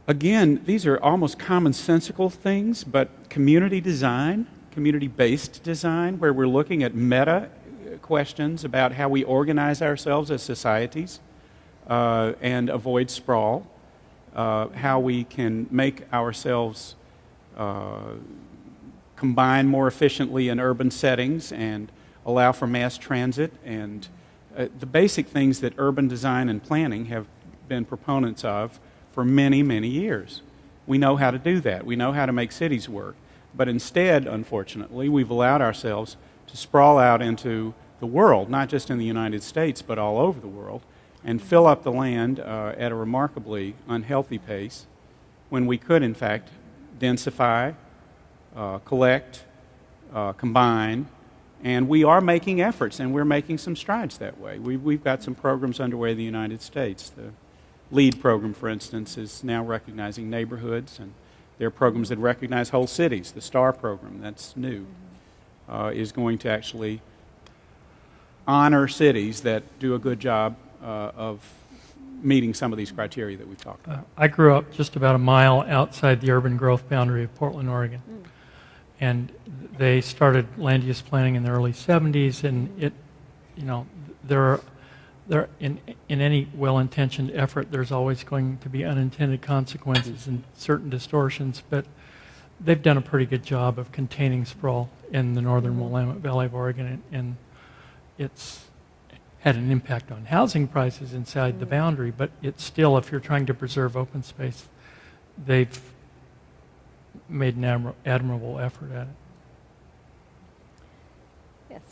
again, these are almost commonsensical things, but community design, community-based design, where we're looking at meta questions about how we organize ourselves as societies and avoid sprawl, how we can make ourselves combine more efficiently in urban settings and allow for mass transit, and the basic things that urban design and planning have been proponents of for many, many years. We know how to do that. We know how to make cities work. But instead, unfortunately, we've allowed ourselves to sprawl out into the world, not just in the United States, but all over the world, and fill up the land at a remarkably unhealthy pace when we could, in fact, densify, collect, combine, and we are making efforts, and we're making some strides that way. We've got some programs underway in the United States. The LEAD program, for instance, is now recognizing neighborhoods, and There are programs that recognize whole cities. The STAR program, that's new, is going to actually honor cities that do a good job of meeting some of these criteria that we've talked about. I grew up just about a mile outside the urban growth boundary of Portland, Oregon. And they started land use planning in the early 70s, and it, you know, there in any well-intentioned effort, there's always going to be unintended consequences and certain distortions, but they've done a pretty good job of containing sprawl in the northern Willamette Valley of Oregon, and it's had an impact on housing prices inside the boundary, but it's still, if you're trying to preserve open space, they've made an admirable effort at it. Yes.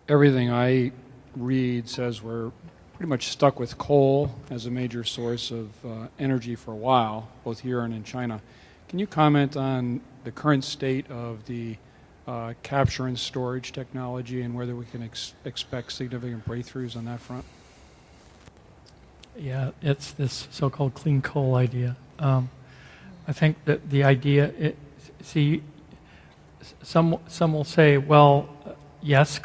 Everything I read says we're pretty much stuck with coal as a major source of energy for a while, both here and in China. Can you comment on the current state of the capture and storage technology and whether we can expect significant breakthroughs on that front? Yeah, it's this so-called clean coal idea. I think that the idea, some will say, well, yes,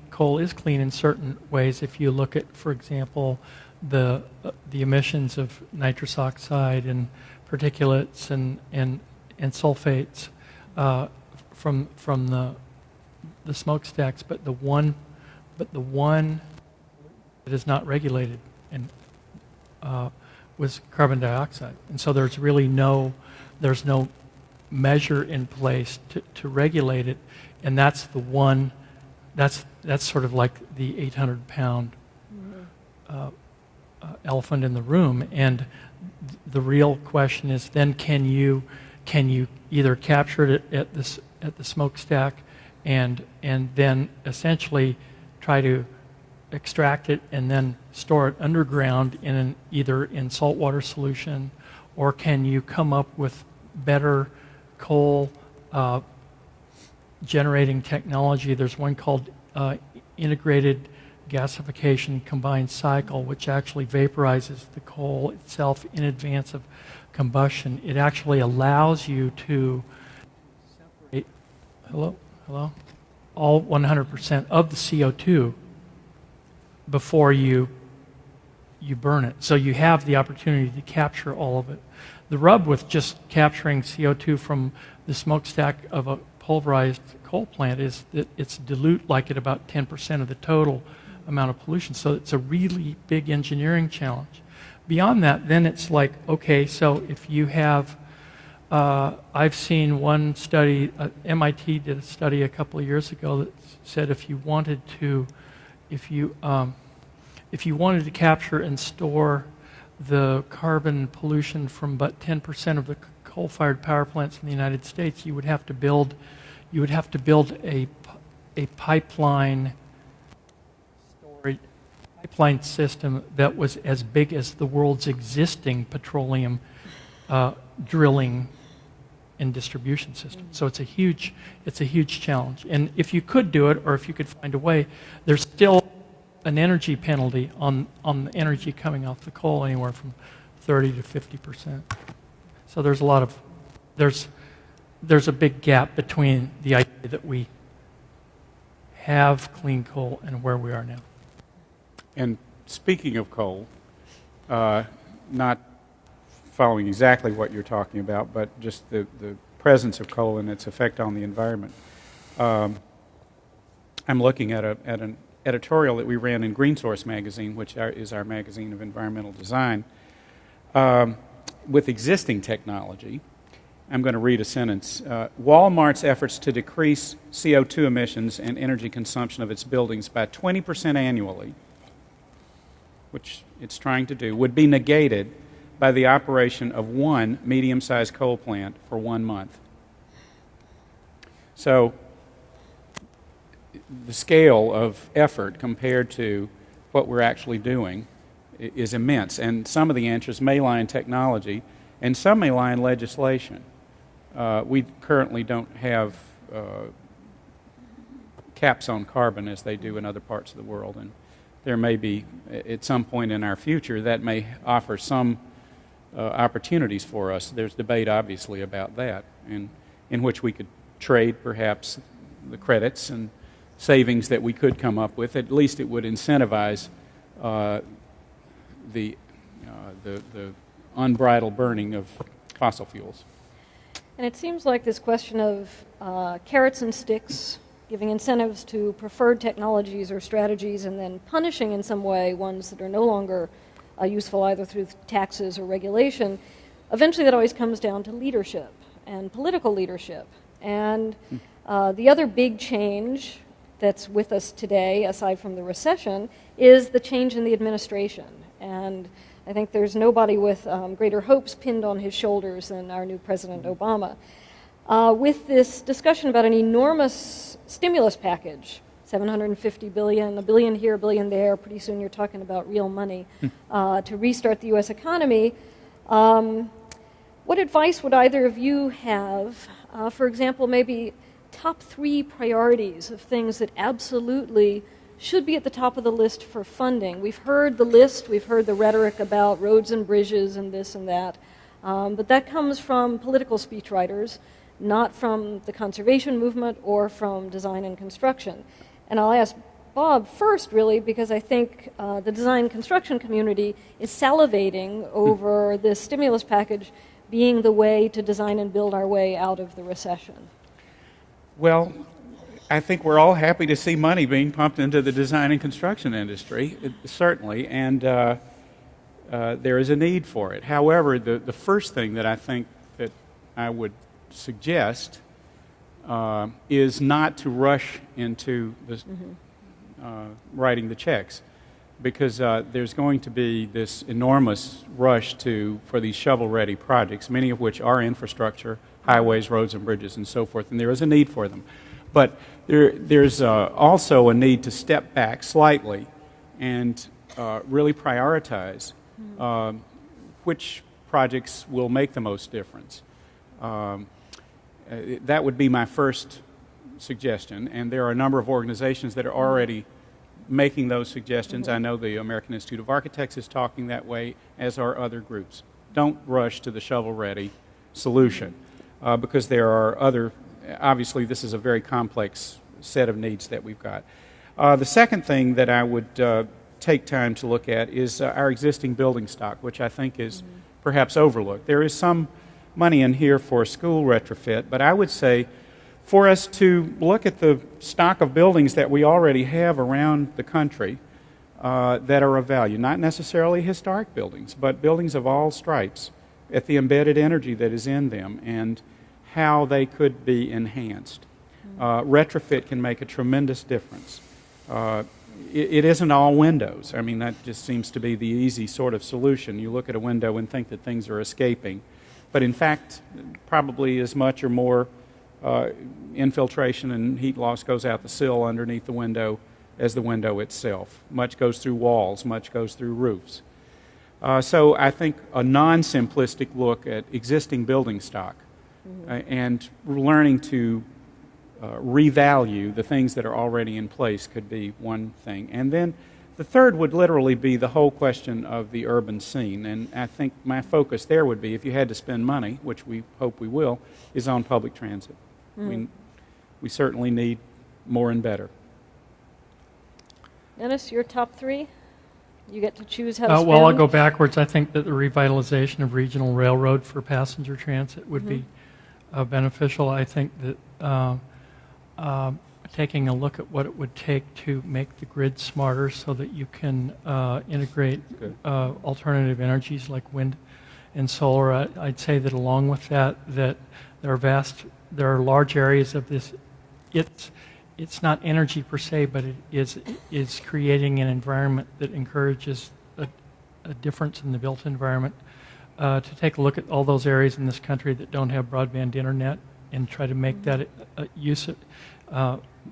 coal is clean in certain ways. If you look at, for example, the emissions of nitrous oxide and particulates and sulfates from the smokestacks, but the one that is not regulated and was carbon dioxide, and so there's really no measure in place to regulate it, and that's the one. That's sort of like the 800-pound elephant in the room, and the real question is then can you either capture it at the smokestack and then essentially try to extract it and then store it underground either in saltwater solution, or can you come up with better coal generating technology? There's one called integrated gasification combined cycle, which actually vaporizes the coal itself in advance of combustion. It actually allows you to separate all 100% of the CO2 before you burn it. So you have the opportunity to capture all of it. The rub with just capturing CO2 from the smokestack of a pulverized coal plant is that it's dilute like at about 10% of the total amount of pollution. So it's a really big engineering challenge. Beyond that, then it's like, okay, so if you have, I've seen one study, MIT did a study a couple of years ago that said if you wanted to capture and store the carbon pollution from but 10% of the coal-fired power plants in the United States, you would have to build a pipeline system that was as big as the world's existing petroleum drilling and distribution system. So it's a huge challenge. And if you could do it, or if you could find a way, there's still an energy penalty on the energy coming off the coal, anywhere from 30 to 50%. So there's a big gap between the idea that we have clean coal and where we are now. And speaking of coal, not following exactly what you're talking about, but just the presence of coal and its effect on the environment. I'm looking at an editorial that we ran in Green Source magazine, which is our magazine of environmental design. With existing technology, I'm going to read a sentence. Walmart's efforts to decrease CO2 emissions and energy consumption of its buildings by 20% annually, which it's trying to do, would be negated by the operation of one medium-sized coal plant for 1 month. So the scale of effort compared to what we're actually doing is immense, and some of the answers may lie in technology, and some may lie in legislation. We currently don't have caps on carbon as they do in other parts of the world, and there may be, at some point in our future, that may offer some opportunities for us. There's debate, obviously, about that, and in which we could trade perhaps the credits and savings that we could come up with. At least it would incentivize the unbridled burning of fossil fuels. And it seems like this question of carrots and sticks, giving incentives to preferred technologies or strategies, and then punishing in some way ones that are no longer useful either through taxes or regulation, eventually that always comes down to leadership and political leadership. And the other big change that's with us today, aside from the recession, is the change in the administration. And I think there's nobody with greater hopes pinned on his shoulders than our new President Obama. With this discussion about an enormous stimulus package, $750 billion, $1 billion here, $1 billion there, pretty soon you're talking about real money to restart the U.S. economy. What advice would either of you have, for example, maybe top 3 priorities of things that absolutely should be at the top of the list for funding? We've heard the list, we've heard the rhetoric about roads and bridges and this and that, but that comes from political speechwriters, not from the conservation movement or from design and construction. And I'll ask Bob first, really, because I think the design and construction community is salivating over this stimulus package being the way to design and build our way out of the recession. Well, I think we're all happy to see money being pumped into the design and construction industry, certainly, and there is a need for it. However, the first thing that I think that I would suggest is not to rush into this, writing the checks, because there's going to be this enormous rush for these shovel-ready projects, many of which are infrastructure, highways, roads and bridges and so forth, and there is a need for them. But there's also a need to step back slightly and really prioritize which projects will make the most difference. That would be my first suggestion, and there are a number of organizations that are already making those suggestions. I know the American Institute of Architects is talking that way, as are other groups. Don't rush to the shovel-ready solution, because there are other. Obviously, this is a very complex set of needs that we've got. The second thing that I would take time to look at is our existing building stock, which I think is perhaps overlooked. There is some money in here for school retrofit, but I would say for us to look at the stock of buildings that we already have around the country that are of value, not necessarily historic buildings, but buildings of all stripes, at the embedded energy that is in them and how they could be enhanced. Retrofit can make a tremendous difference. It isn't all windows. I mean, that just seems to be the easy sort of solution. You look at a window and think that things are escaping. But in fact, probably as much or more infiltration and heat loss goes out the sill underneath the window as the window itself. Much goes through walls, much goes through roofs. So I think a non-simplistic look at existing building stock and learning to revalue the things that are already in place could be one thing. And then the third would literally be the whole question of the urban scene. And I think my focus there would be, if you had to spend money, which we hope we will, is on public transit. We certainly need more and better. Dennis, your top 3? You get to choose how to spend? Well, I'll go backwards. I think that the revitalization of regional railroad for passenger transit would be beneficial. I think that taking a look at what it would take to make the grid smarter so that you can integrate alternative energies like wind and solar. I'd say that along with that there are large areas of this. It's not energy per se, but it is creating an environment that encourages a difference in the built environment. To take a look at all those areas in this country that don't have broadband internet and try to make that use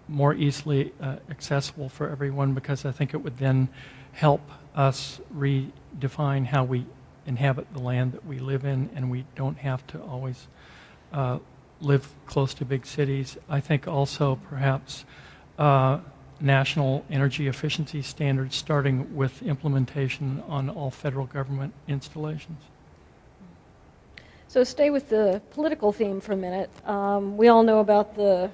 more easily accessible for everyone, because I think it would then help us redefine how we inhabit the land that we live in, and we don't have to always live close to big cities. I think also perhaps national energy efficiency standards, starting with implementation on all federal government installations. So stay with the political theme for a minute. We all know about the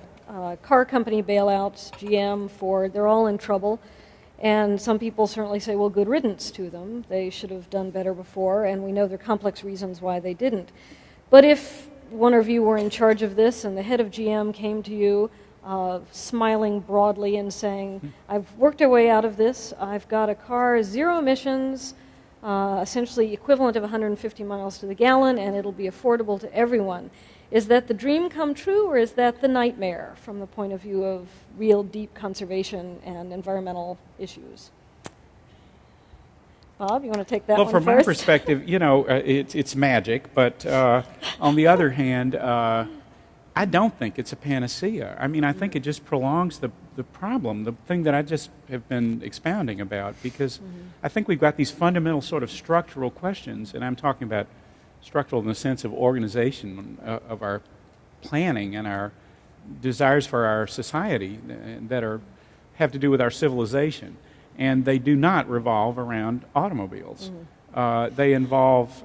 car company bailouts, GM, Ford, they're all in trouble. And some people certainly say, well, good riddance to them. They should have done better before, and we know there are complex reasons why they didn't. But if one of you were in charge of this and the head of GM came to you smiling broadly and saying, I've worked our way out of this, I've got a car, 0 emissions, essentially equivalent of 150 miles to the gallon, and it'll be affordable to everyone. Is that the dream come true, or is that the nightmare from the point of view of real deep conservation and environmental issues? Bob, you want to take that one first? Well, from my perspective, it's magic, but on the other hand, I don't think it's a panacea. I mean, I think it just prolongs the problem, the thing that I just have been expounding about, because I think we've got these fundamental sort of structural questions, and I'm talking about structural in the sense of organization of our planning and our desires for our society that have to do with our civilization. And they do not revolve around automobiles. They involve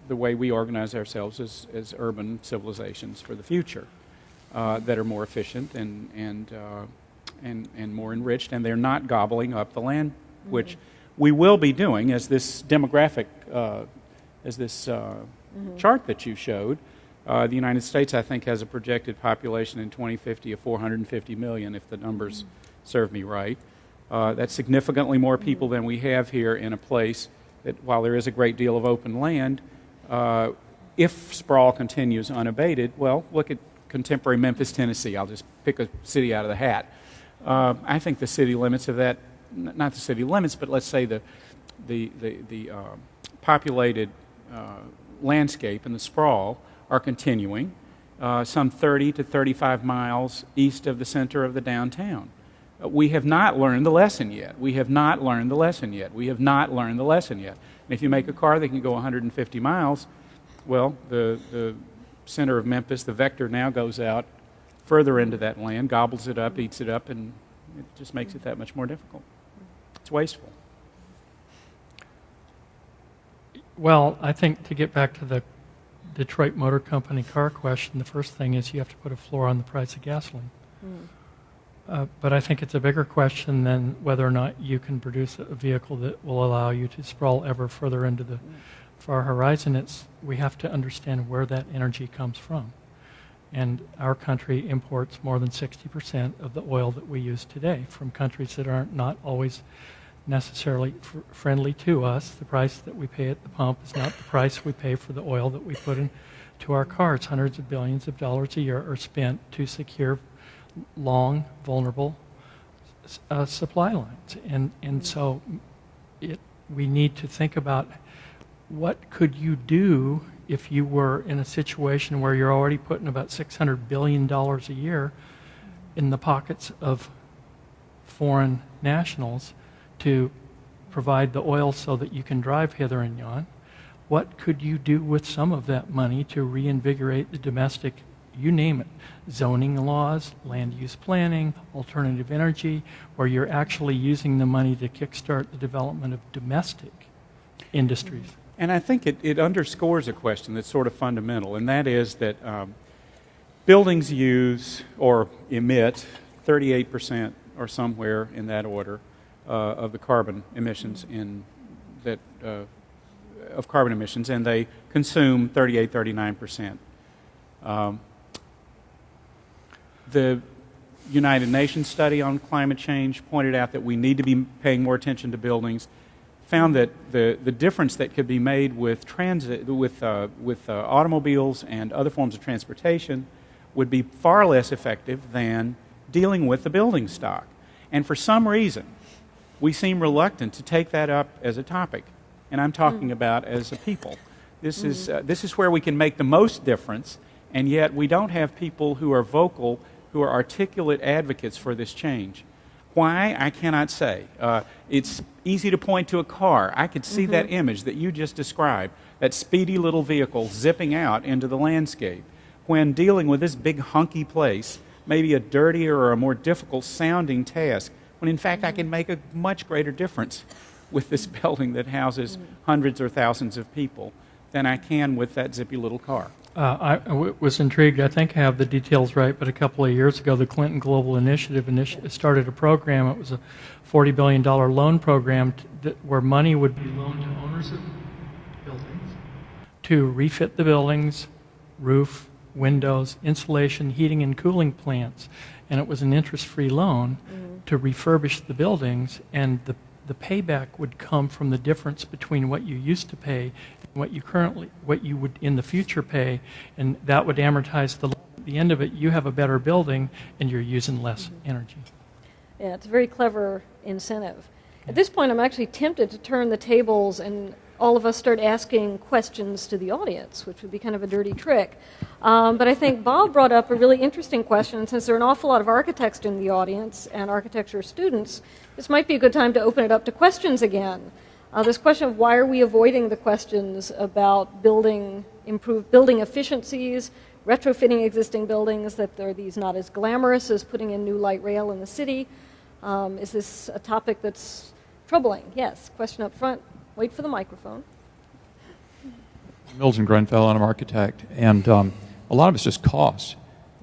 the way we organize ourselves as urban civilizations for the future that are more efficient and more enriched, and they're not gobbling up the land, which we will be doing as this demographic chart that you showed. The United States, I think, has a projected population in 2050 of 450 million, if the numbers serve me right. That's significantly more people than we have here in a place that, while there is a great deal of open land, if sprawl continues unabated, well, look at contemporary Memphis, Tennessee. I'll just pick a city out of the hat. I think the city limits of that, not the city limits, but let's say the populated landscape and the sprawl are continuing some 30 to 35 miles east of the center of the downtown. We have not learned the lesson yet. We have not learned the lesson yet. We have not learned the lesson yet. And if you make a car that can go 150 miles, well, the center of Memphis, the vector now goes out further into that land, gobbles it up, eats it up, and it just makes it that much more difficult. It's wasteful. Well, I think to get back to the Detroit Motor Company car question, the first thing is you have to put a floor on the price of gasoline. But I think it's a bigger question than whether or not you can produce a vehicle that will allow you to sprawl ever further into the far horizon. We have to understand where that energy comes from. And our country imports more than 60% of the oil that we use today from countries that are not always necessarily friendly to us. The price that we pay at the pump is not the price we pay for the oil that we put into our cars. Hundreds of billions of dollars a year are spent to secure long, vulnerable supply lines. And so we need to think about what could you do if you were in a situation where you're already putting about $600 billion a year in the pockets of foreign nationals to provide the oil so that you can drive hither and yon. What could you do with some of that money to reinvigorate the domestic, you name it, zoning laws, land use planning, alternative energy, where you're actually using the money to kickstart the development of domestic industries? And I think it underscores a question that's sort of fundamental, and that is that buildings use or emit 38% or somewhere in that order of the carbon emissions of carbon emissions, and they consume 39%. The United Nations study on climate change pointed out that we need to be paying more attention to buildings, found that the difference that could be made with transit, with automobiles and other forms of transportation would be far less effective than dealing with the building stock. And for some reason, we seem reluctant to take that up as a topic. And I'm talking about as a people. This is where we can make the most difference, and yet we don't have people who are vocal, who are articulate advocates for this change. Why? I cannot say. It's easy to point to a car. I could see that image that you just described, that speedy little vehicle zipping out into the landscape. When dealing with this big hunky place, maybe a dirtier or a more difficult sounding task, when in fact I can make a much greater difference with this building that houses hundreds or thousands of people. than I can with that zippy little car. Was intrigued. I think I have the details right, but a couple of years ago, the Clinton Global Initiative started a program. It was a $40 billion loan program where money would be loaned to owners of buildings to refit the buildings, roof, windows, insulation, heating and cooling plants. And it was an interest-free loan to refurbish the buildings, and the payback would come from the difference between what you used to pay and what you would in the future pay, and that would amortize the loan. At the end of it, you have a better building and you're using less energy. Yeah, it's a very clever incentive. At this point, I'm actually tempted to turn the tables and all of us start asking questions to the audience, which would be kind of a dirty trick. But I think Bob brought up a really interesting question. Since there are an awful lot of architects in the audience and architecture students, this might be a good time to open it up to questions again. This question of why are we avoiding the questions about building efficiencies, retrofitting existing buildings, that are these not as glamorous as putting in new light rail in the city? Is this a topic that's troubling? Yes, question up front. Wait for the microphone. Milton Grenfell, and I'm an architect, and a lot of it's just cost.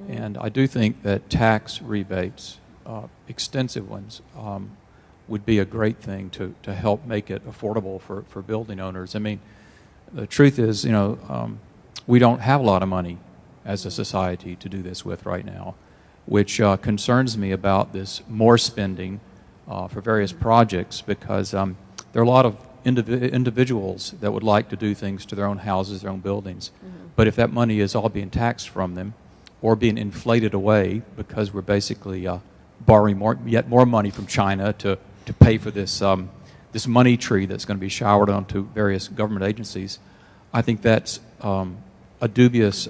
And I do think that tax rebates, extensive ones, would be a great thing to help make it affordable for building owners. I mean, the truth is, we don't have a lot of money as a society to do this with right now, which concerns me about this more spending for various projects, because there are a lot of individuals that would like to do things to their own houses, their own buildings. But if that money is all being taxed from them or being inflated away because we're basically borrowing yet more money from China to pay for this, this money tree that's going to be showered onto various government agencies, I think that's a dubious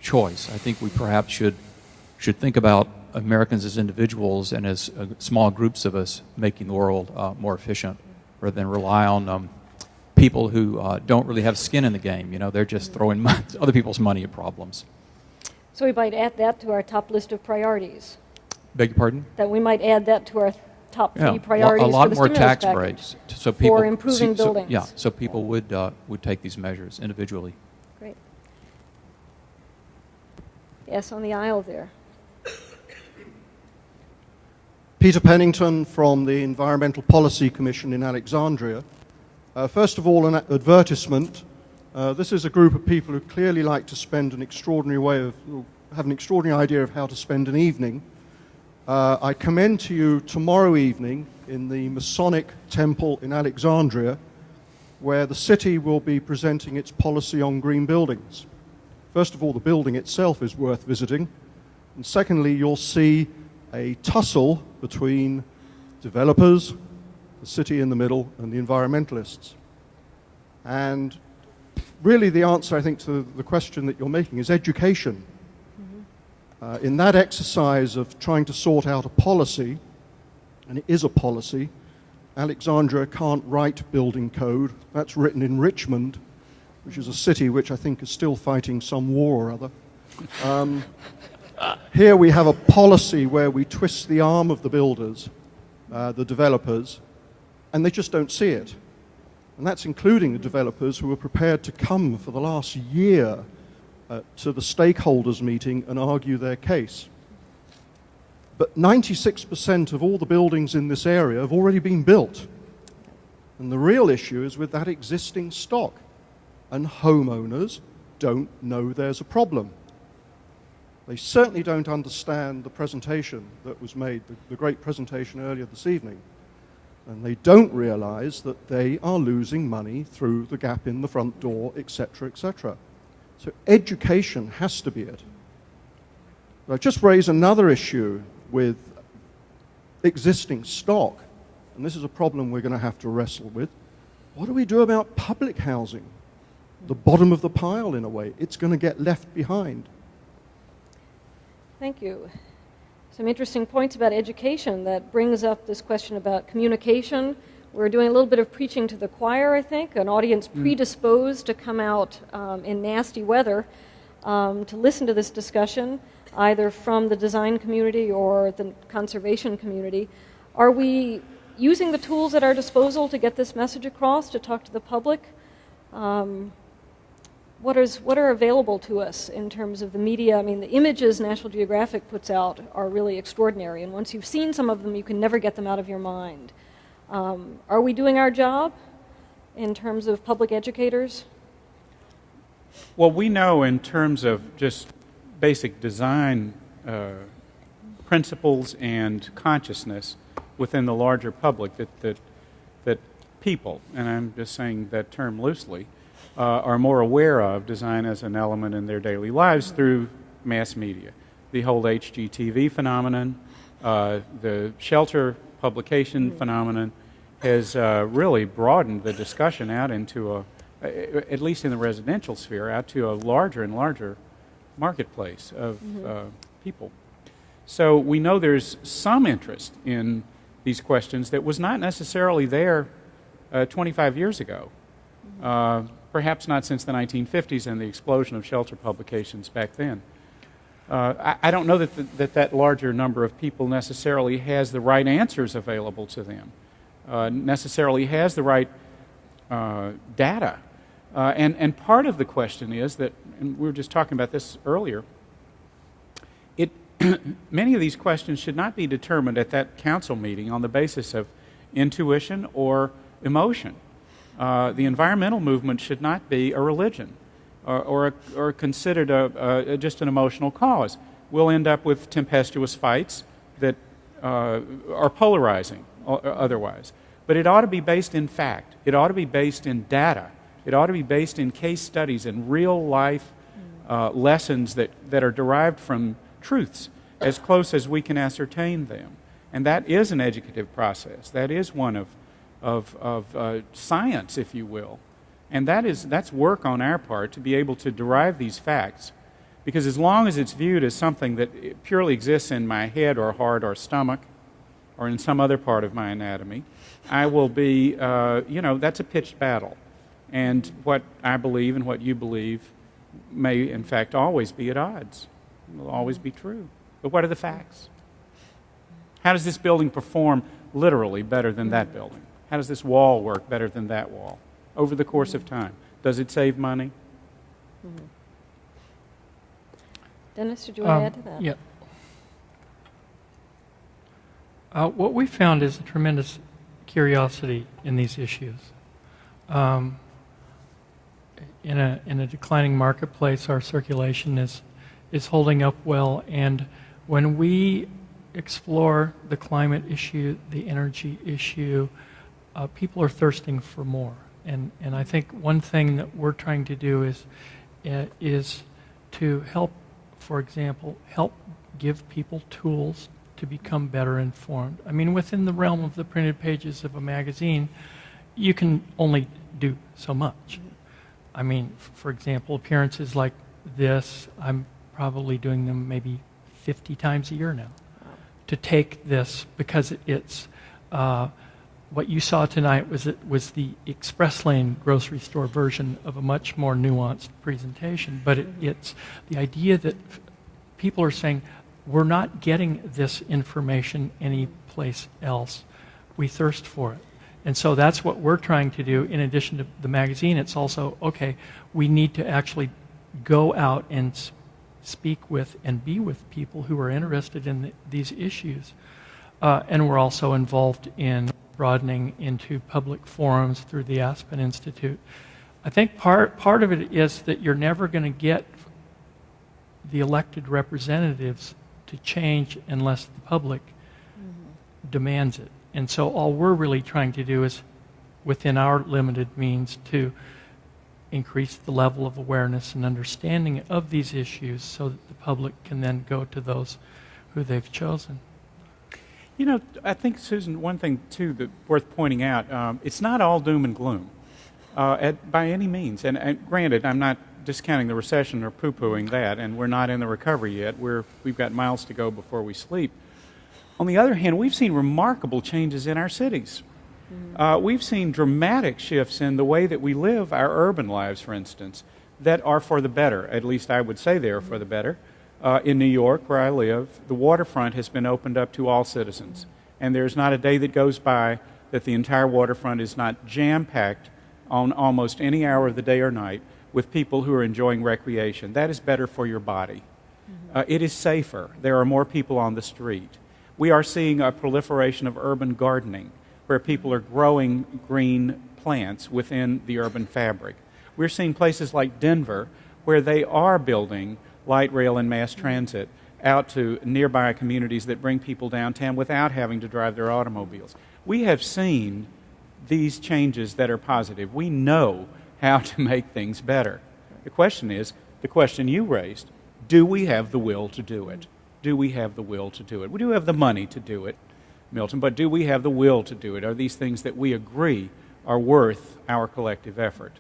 choice. I think we perhaps should think about Americans as individuals and as small groups of us making the world more efficient, rather than rely on people who don't really have skin in the game. They're just throwing other people's money at problems. So we might add that to our top list of priorities. Beg your pardon? That we might add that to our top three priorities a lot for the more stimulus tax package breaks, so people for improving buildings. So people would take these measures individually. Great. Yes, on the aisle there. Peter Pennington from the Environmental Policy Commission in Alexandria. First of all, an advertisement. This is a group of people who clearly like to spend have an extraordinary idea of how to spend an evening. I commend to you tomorrow evening in the Masonic Temple in Alexandria, where the city will be presenting its policy on green buildings. First of all, the building itself is worth visiting. And secondly, you'll see a tussle between developers, the city in the middle, and the environmentalists. And really the answer, I think, to the question that you're making is education. In that exercise of trying to sort out a policy, and it is a policy, Alexandria can't write building code. That's written in Richmond, which is a city which I think is still fighting some war or other. Here we have a policy where we twist the arm of the builders, the developers, and they just don't see it. And that's including the developers who were prepared to come for the last year to the stakeholders meeting and argue their case. But 96% of all the buildings in this area have already been built. And the real issue is with that existing stock. And homeowners don't know there's a problem. They certainly don't understand the presentation that was made, the great presentation earlier this evening. And they don't realize that they are losing money through the gap in the front door, etc., etc. So education has to be it. But I just raise another issue with existing stock, and this is a problem we're going to have to wrestle with. What do we do about public housing? The bottom of the pile, in a way. It's going to get left behind. Thank you. Some interesting points about education that brings up this question about communication. We're doing a little bit of preaching to the choir, I think, an audience predisposed to come out in nasty weather to listen to this discussion, either from the design community or the conservation community. Are we using the tools at our disposal to get this message across, to talk to the public? what are available to us in terms of the media? I mean, the images National Geographic puts out are really extraordinary, and once you've seen some of them, you can never get them out of your mind. Are we doing our job in terms of public educators? Well, we know in terms of just basic design principles and consciousness within the larger public that people, and I'm just saying that term loosely, are more aware of design as an element in their daily lives through mass media. The whole HGTV phenomenon, the shelter publication phenomenon has really broadened the discussion out into at least in the residential sphere, out to a larger and larger marketplace of people. So we know there's some interest in these questions that was not necessarily there 25 years ago. Perhaps not since the 1950s and the explosion of shelter publications back then. I don't know that larger number of people necessarily has the right answers available to them, necessarily has the right data. And part of the question is that, and we were just talking about this earlier, many of these questions should not be determined at that council meeting on the basis of intuition or emotion. The environmental movement should not be a religion or considered just an emotional cause. We'll end up with tempestuous fights that are polarizing otherwise. But it ought to be based in fact. It ought to be based in data. It ought to be based in case studies and real-life lessons that are derived from truths as close as we can ascertain them. And that is an educative process. That is one of science, if you will. And that's work on our part to be able to derive these facts. Because as long as it's viewed as something that purely exists in my head or heart or stomach or in some other part of my anatomy, I will be, that's a pitched battle. And what I believe and what you believe may, in fact, always be at odds. It will always be true. But what are the facts? How does this building perform literally better than that building? How does this wall work better than that wall over the course of time? Does it save money? Dennis, did you want to add to that? Yeah. What we found is a tremendous curiosity in these issues. In a declining marketplace, our circulation is holding up well, and when we explore the climate issue, the energy issue, people are thirsting for more. And I think one thing that we're trying to do is to help, for example, help give people tools to become better informed. I mean, within the realm of the printed pages of a magazine, you can only do so much. I mean, for example, appearances like this, I'm probably doing them maybe 50 times a year now. To take this, because it's what you saw tonight was the express lane grocery store version of a much more nuanced presentation. But it's the idea that people are saying, we're not getting this information anyplace else. We thirst for it. And so that's what we're trying to do. In addition to the magazine, it's also, okay, we need to actually go out and speak with and be with people who are interested in these issues. And we're also involved in broadening into public forums through the Aspen Institute. I think part of it is that you're never going to get the elected representatives to change unless the public demands it. And so all we're really trying to do is, within our limited means, to increase the level of awareness and understanding of these issues so that the public can then go to those who they've chosen. You know, I think, Susan, one thing, too, that's worth pointing out, it's not all doom and gloom by any means. And granted, I'm not discounting the recession or poo-pooing that, and we're not in the recovery yet. We've got miles to go before we sleep. On the other hand, we've seen remarkable changes in our cities. We've seen dramatic shifts in the way that we live our urban lives, for instance, that are for the better. At least I would say they are for the better. In New York, where I live, the waterfront has been opened up to all citizens. And there's not a day that goes by that the entire waterfront is not jam-packed on almost any hour of the day or night with people who are enjoying recreation. That is better for your body. It is safer. There are more people on the street. We are seeing a proliferation of urban gardening, where people are growing green plants within the urban fabric. We're seeing places like Denver, where they are building light rail and mass transit out to nearby communities that bring people downtown without having to drive their automobiles. We have seen these changes that are positive. We know how to make things better. The question is, the question you raised, do we have the will to do it? Do we have the will to do it? We do have the money to do it, Milton, but do we have the will to do it? Are these things that we agree are worth our collective effort?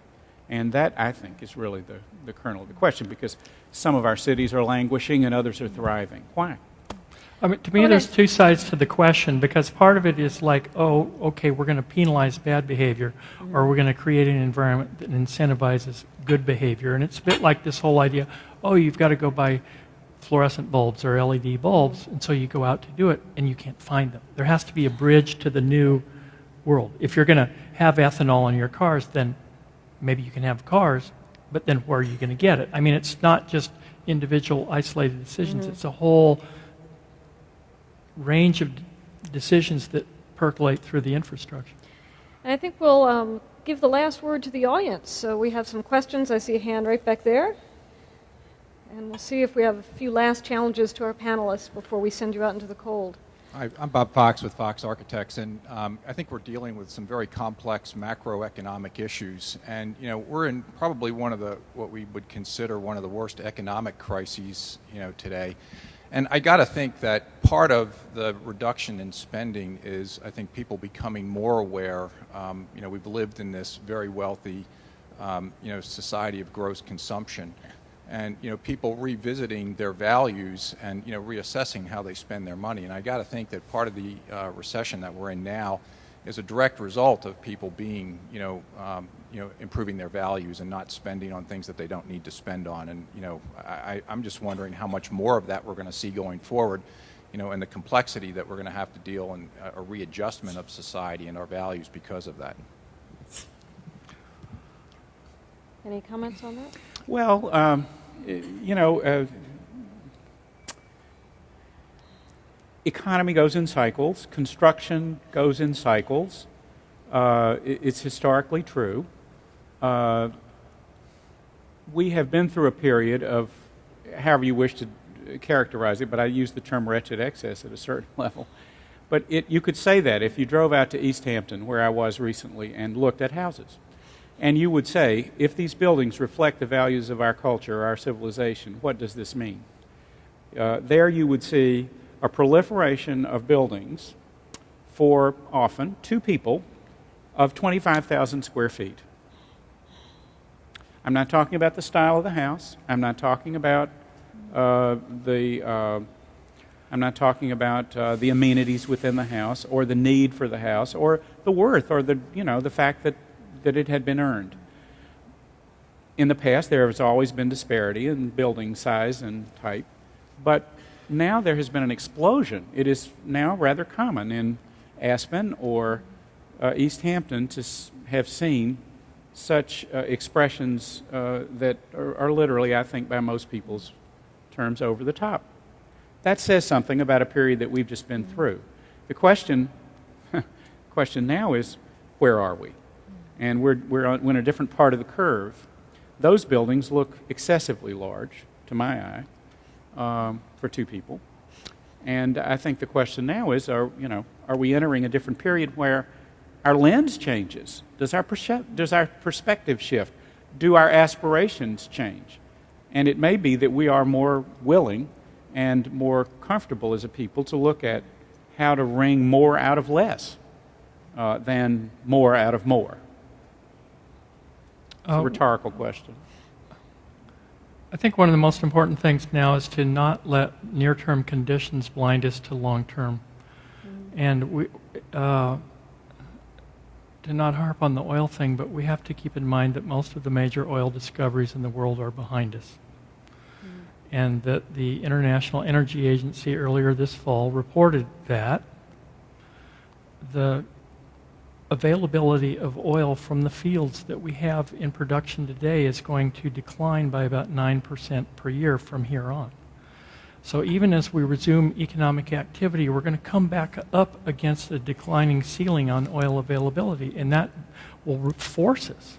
And that, I think, is really the kernel of the question, because some of our cities are languishing and others are thriving. Why? I mean, to me, there's two sides to the question, because part of it is like, oh, okay, we're going to penalize bad behavior, or we're going to create an environment that incentivizes good behavior. And it's a bit like this whole idea, oh, you've got to go buy fluorescent bulbs or LED bulbs, and so you go out to do it, and you can't find them. There has to be a bridge to the new world. If you're going to have ethanol in your cars, then maybe you can have cars, but then where are you going to get it? I mean, it's not just individual isolated decisions. It's a whole range of decisions that percolate through the infrastructure. And I think we'll give the last word to the audience. So we have some questions. I see a hand right back there. And we'll see if we have a few last challenges to our panelists before we send you out into the cold. Hi, I'm Bob Fox with Fox Architects, and I think we're dealing with some very complex macroeconomic issues. And we're in probably one of what we would consider one of the worst economic crises today. And I got to think that part of the reduction in spending is, I think, people becoming more aware. We've lived in this very wealthy, society of gross consumption. And people revisiting their values and reassessing how they spend their money. And I got to think that part of the recession that we're in now is a direct result of people being improving their values and not spending on things that they don't need to spend on. And I'm just wondering how much more of that we're going to see going forward, and the complexity that we're going to have to deal in a readjustment of society and our values because of that. Any comments on that? Well, economy goes in cycles. Construction goes in cycles. It's historically true. We have been through a period of, however you wish to characterize it, but I use the term wretched excess at a certain level. But you could say that if you drove out to East Hampton, where I was recently, and looked at houses. And you would say, if these buildings reflect the values of our culture, our civilization, what does this mean? There you would see a proliferation of buildings for often 2 people of 25,000 square feet. I'm not talking about the style of the house. I'm not talking about the amenities within the house, or the need for the house, or the worth, or the fact that it had been earned. In the past, there has always been disparity in building size and type, but now there has been an explosion. It is now rather common in Aspen or East Hampton to have seen such expressions that are literally, I think, by most people's terms, over the top. That says something about a period that we've just been through. The question now is, where are we? And we're in a different part of the curve. Those buildings look excessively large, to my eye, for 2 people. And I think the question now is, are we entering a different period where our lens changes? Does our perspective shift? Do our aspirations change? And it may be that we are more willing and more comfortable as a people to look at how to wring more out of less than more out of more. It's a rhetorical question. I think one of the most important things now is to not let near-term conditions blind us to long-term. And we, to not harp on the oil thing, but we have to keep in mind that most of the major oil discoveries in the world are behind us. And that the International Energy Agency earlier this fall reported that the availability of oil from the fields that we have in production today is going to decline by about 9% per year from here on. So even as we resume economic activity, we're going to come back up against a declining ceiling on oil availability, and that will force us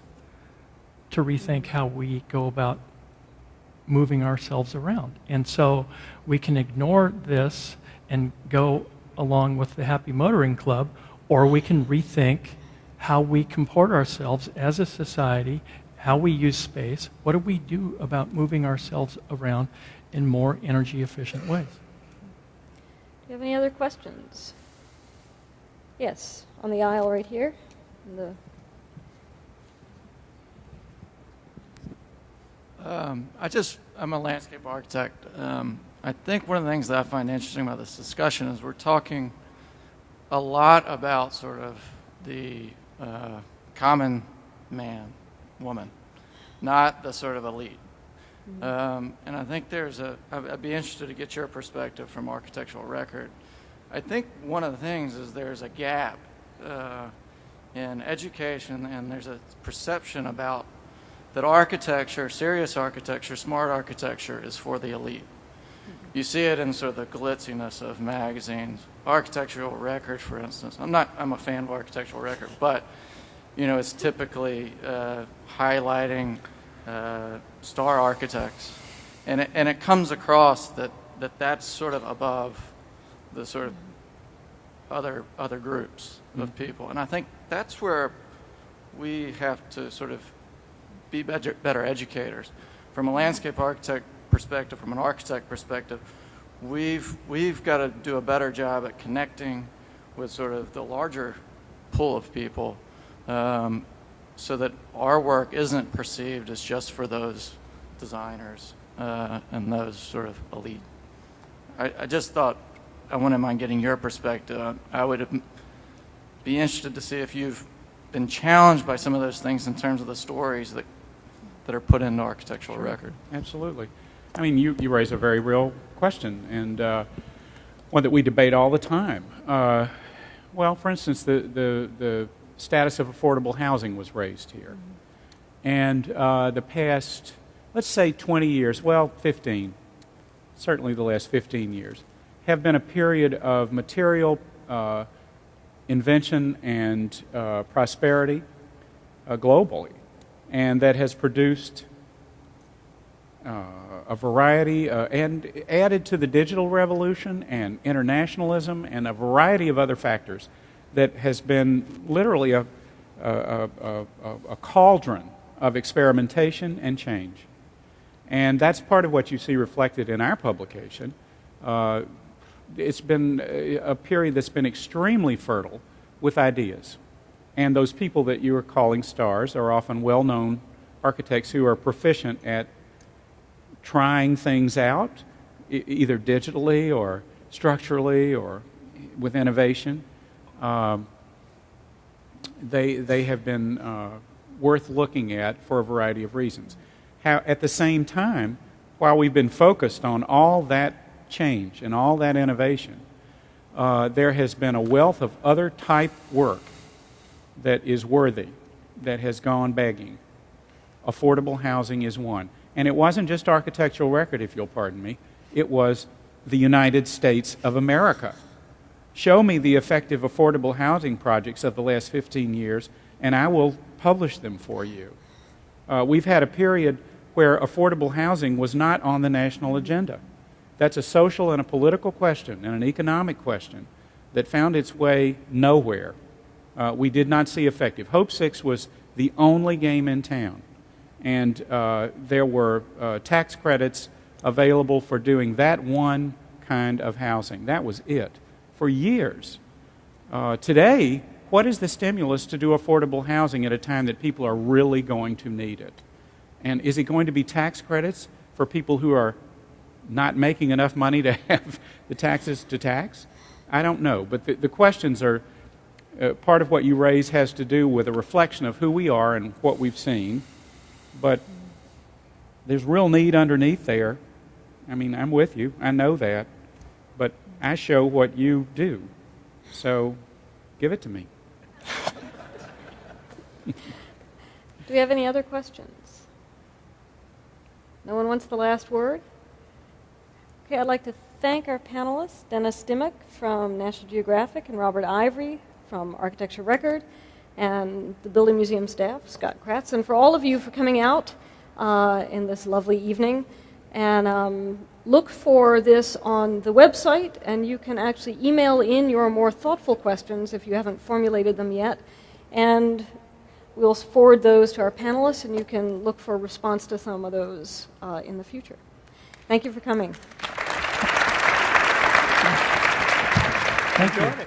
to rethink how we go about moving ourselves around. And so we can ignore this and go along with the Happy Motoring Club, or we can rethink how we comport ourselves as a society, how we use space, what do we do about moving ourselves around in more energy efficient ways. Do you have any other questions? Yes, on the aisle right here. I'm a landscape architect. I think one of the things that I find interesting about this discussion is we're talking a lot about sort of the common man, woman, not the sort of elite. And I think I'd be interested to get your perspective from architectural record. I think one of the things is there's a gap in education, and there's a perception about that architecture, serious architecture, smart architecture is for the elite. You see it in sort of the glitziness of magazines. Architectural Record, for instance. I'm a fan of Architectural Record, but it's typically highlighting star architects, and it comes across that's sort of above the sort of other groups of people, and I think that's where we have to sort of be better educators. From a landscape architect perspective, from an architect perspective, we've got to do a better job at connecting with sort of the larger pool of people, so that our work isn't perceived as just for those designers and those sort of elite. I just thought I wouldn't mind getting your perspective. I would be interested to see if you've been challenged by some of those things in terms of the stories that are put into Architectural Record. Absolutely. I mean, you raise a very real question, and one that we debate all the time. Well, for instance, the status of affordable housing was raised here. And the past, let's say 20 years, well, 15, certainly the last 15 years, have been a period of material invention and prosperity globally. And that has produced a variety, and added to the digital revolution and internationalism and a variety of other factors that has been literally a cauldron of experimentation and change. And that's part of what you see reflected in our publication. It's been a period that's been extremely fertile with ideas. And those people that you are calling stars are often well-known architects who are proficient at trying things out, either digitally or structurally or with innovation. They have been worth looking at for a variety of reasons. At the same time, while we've been focused on all that change and all that innovation, there has been a wealth of other type work that is worthy, that has gone begging. Affordable housing is one. And it wasn't just Architectural Record, if you'll pardon me. It was the United States of America. Show me the effective affordable housing projects of the last 15 years, and I will publish them for you. We've had a period where affordable housing was not on the national agenda. That's a social and a political question and an economic question that found its way nowhere. We did not see effective. Hope 6 was the only game in town. And there were tax credits available for doing that one kind of housing. That was it for years. Today, what is the stimulus to do affordable housing at a time that people are really going to need it? And is it going to be tax credits for people who are not making enough money to have the taxes to tax? I don't know. But the questions are, part of what you raise has to do with a reflection of who we are and what we've seen. But there's real need underneath there. I mean, I'm with you. I know that. But I show what you do. So give it to me. Do we have any other questions? No one wants the last word? Okay, I'd like to thank our panelists, Dennis Dimmick from National Geographic and Robert Ivory from Architecture Record, and the Building Museum staff, Scott Kratz, and for all of you for coming out in this lovely evening. And look for this on the website, and you can actually email in your more thoughtful questions if you haven't formulated them yet. And we'll forward those to our panelists, and you can look for a response to some of those in the future. Thank you for coming. Thank you.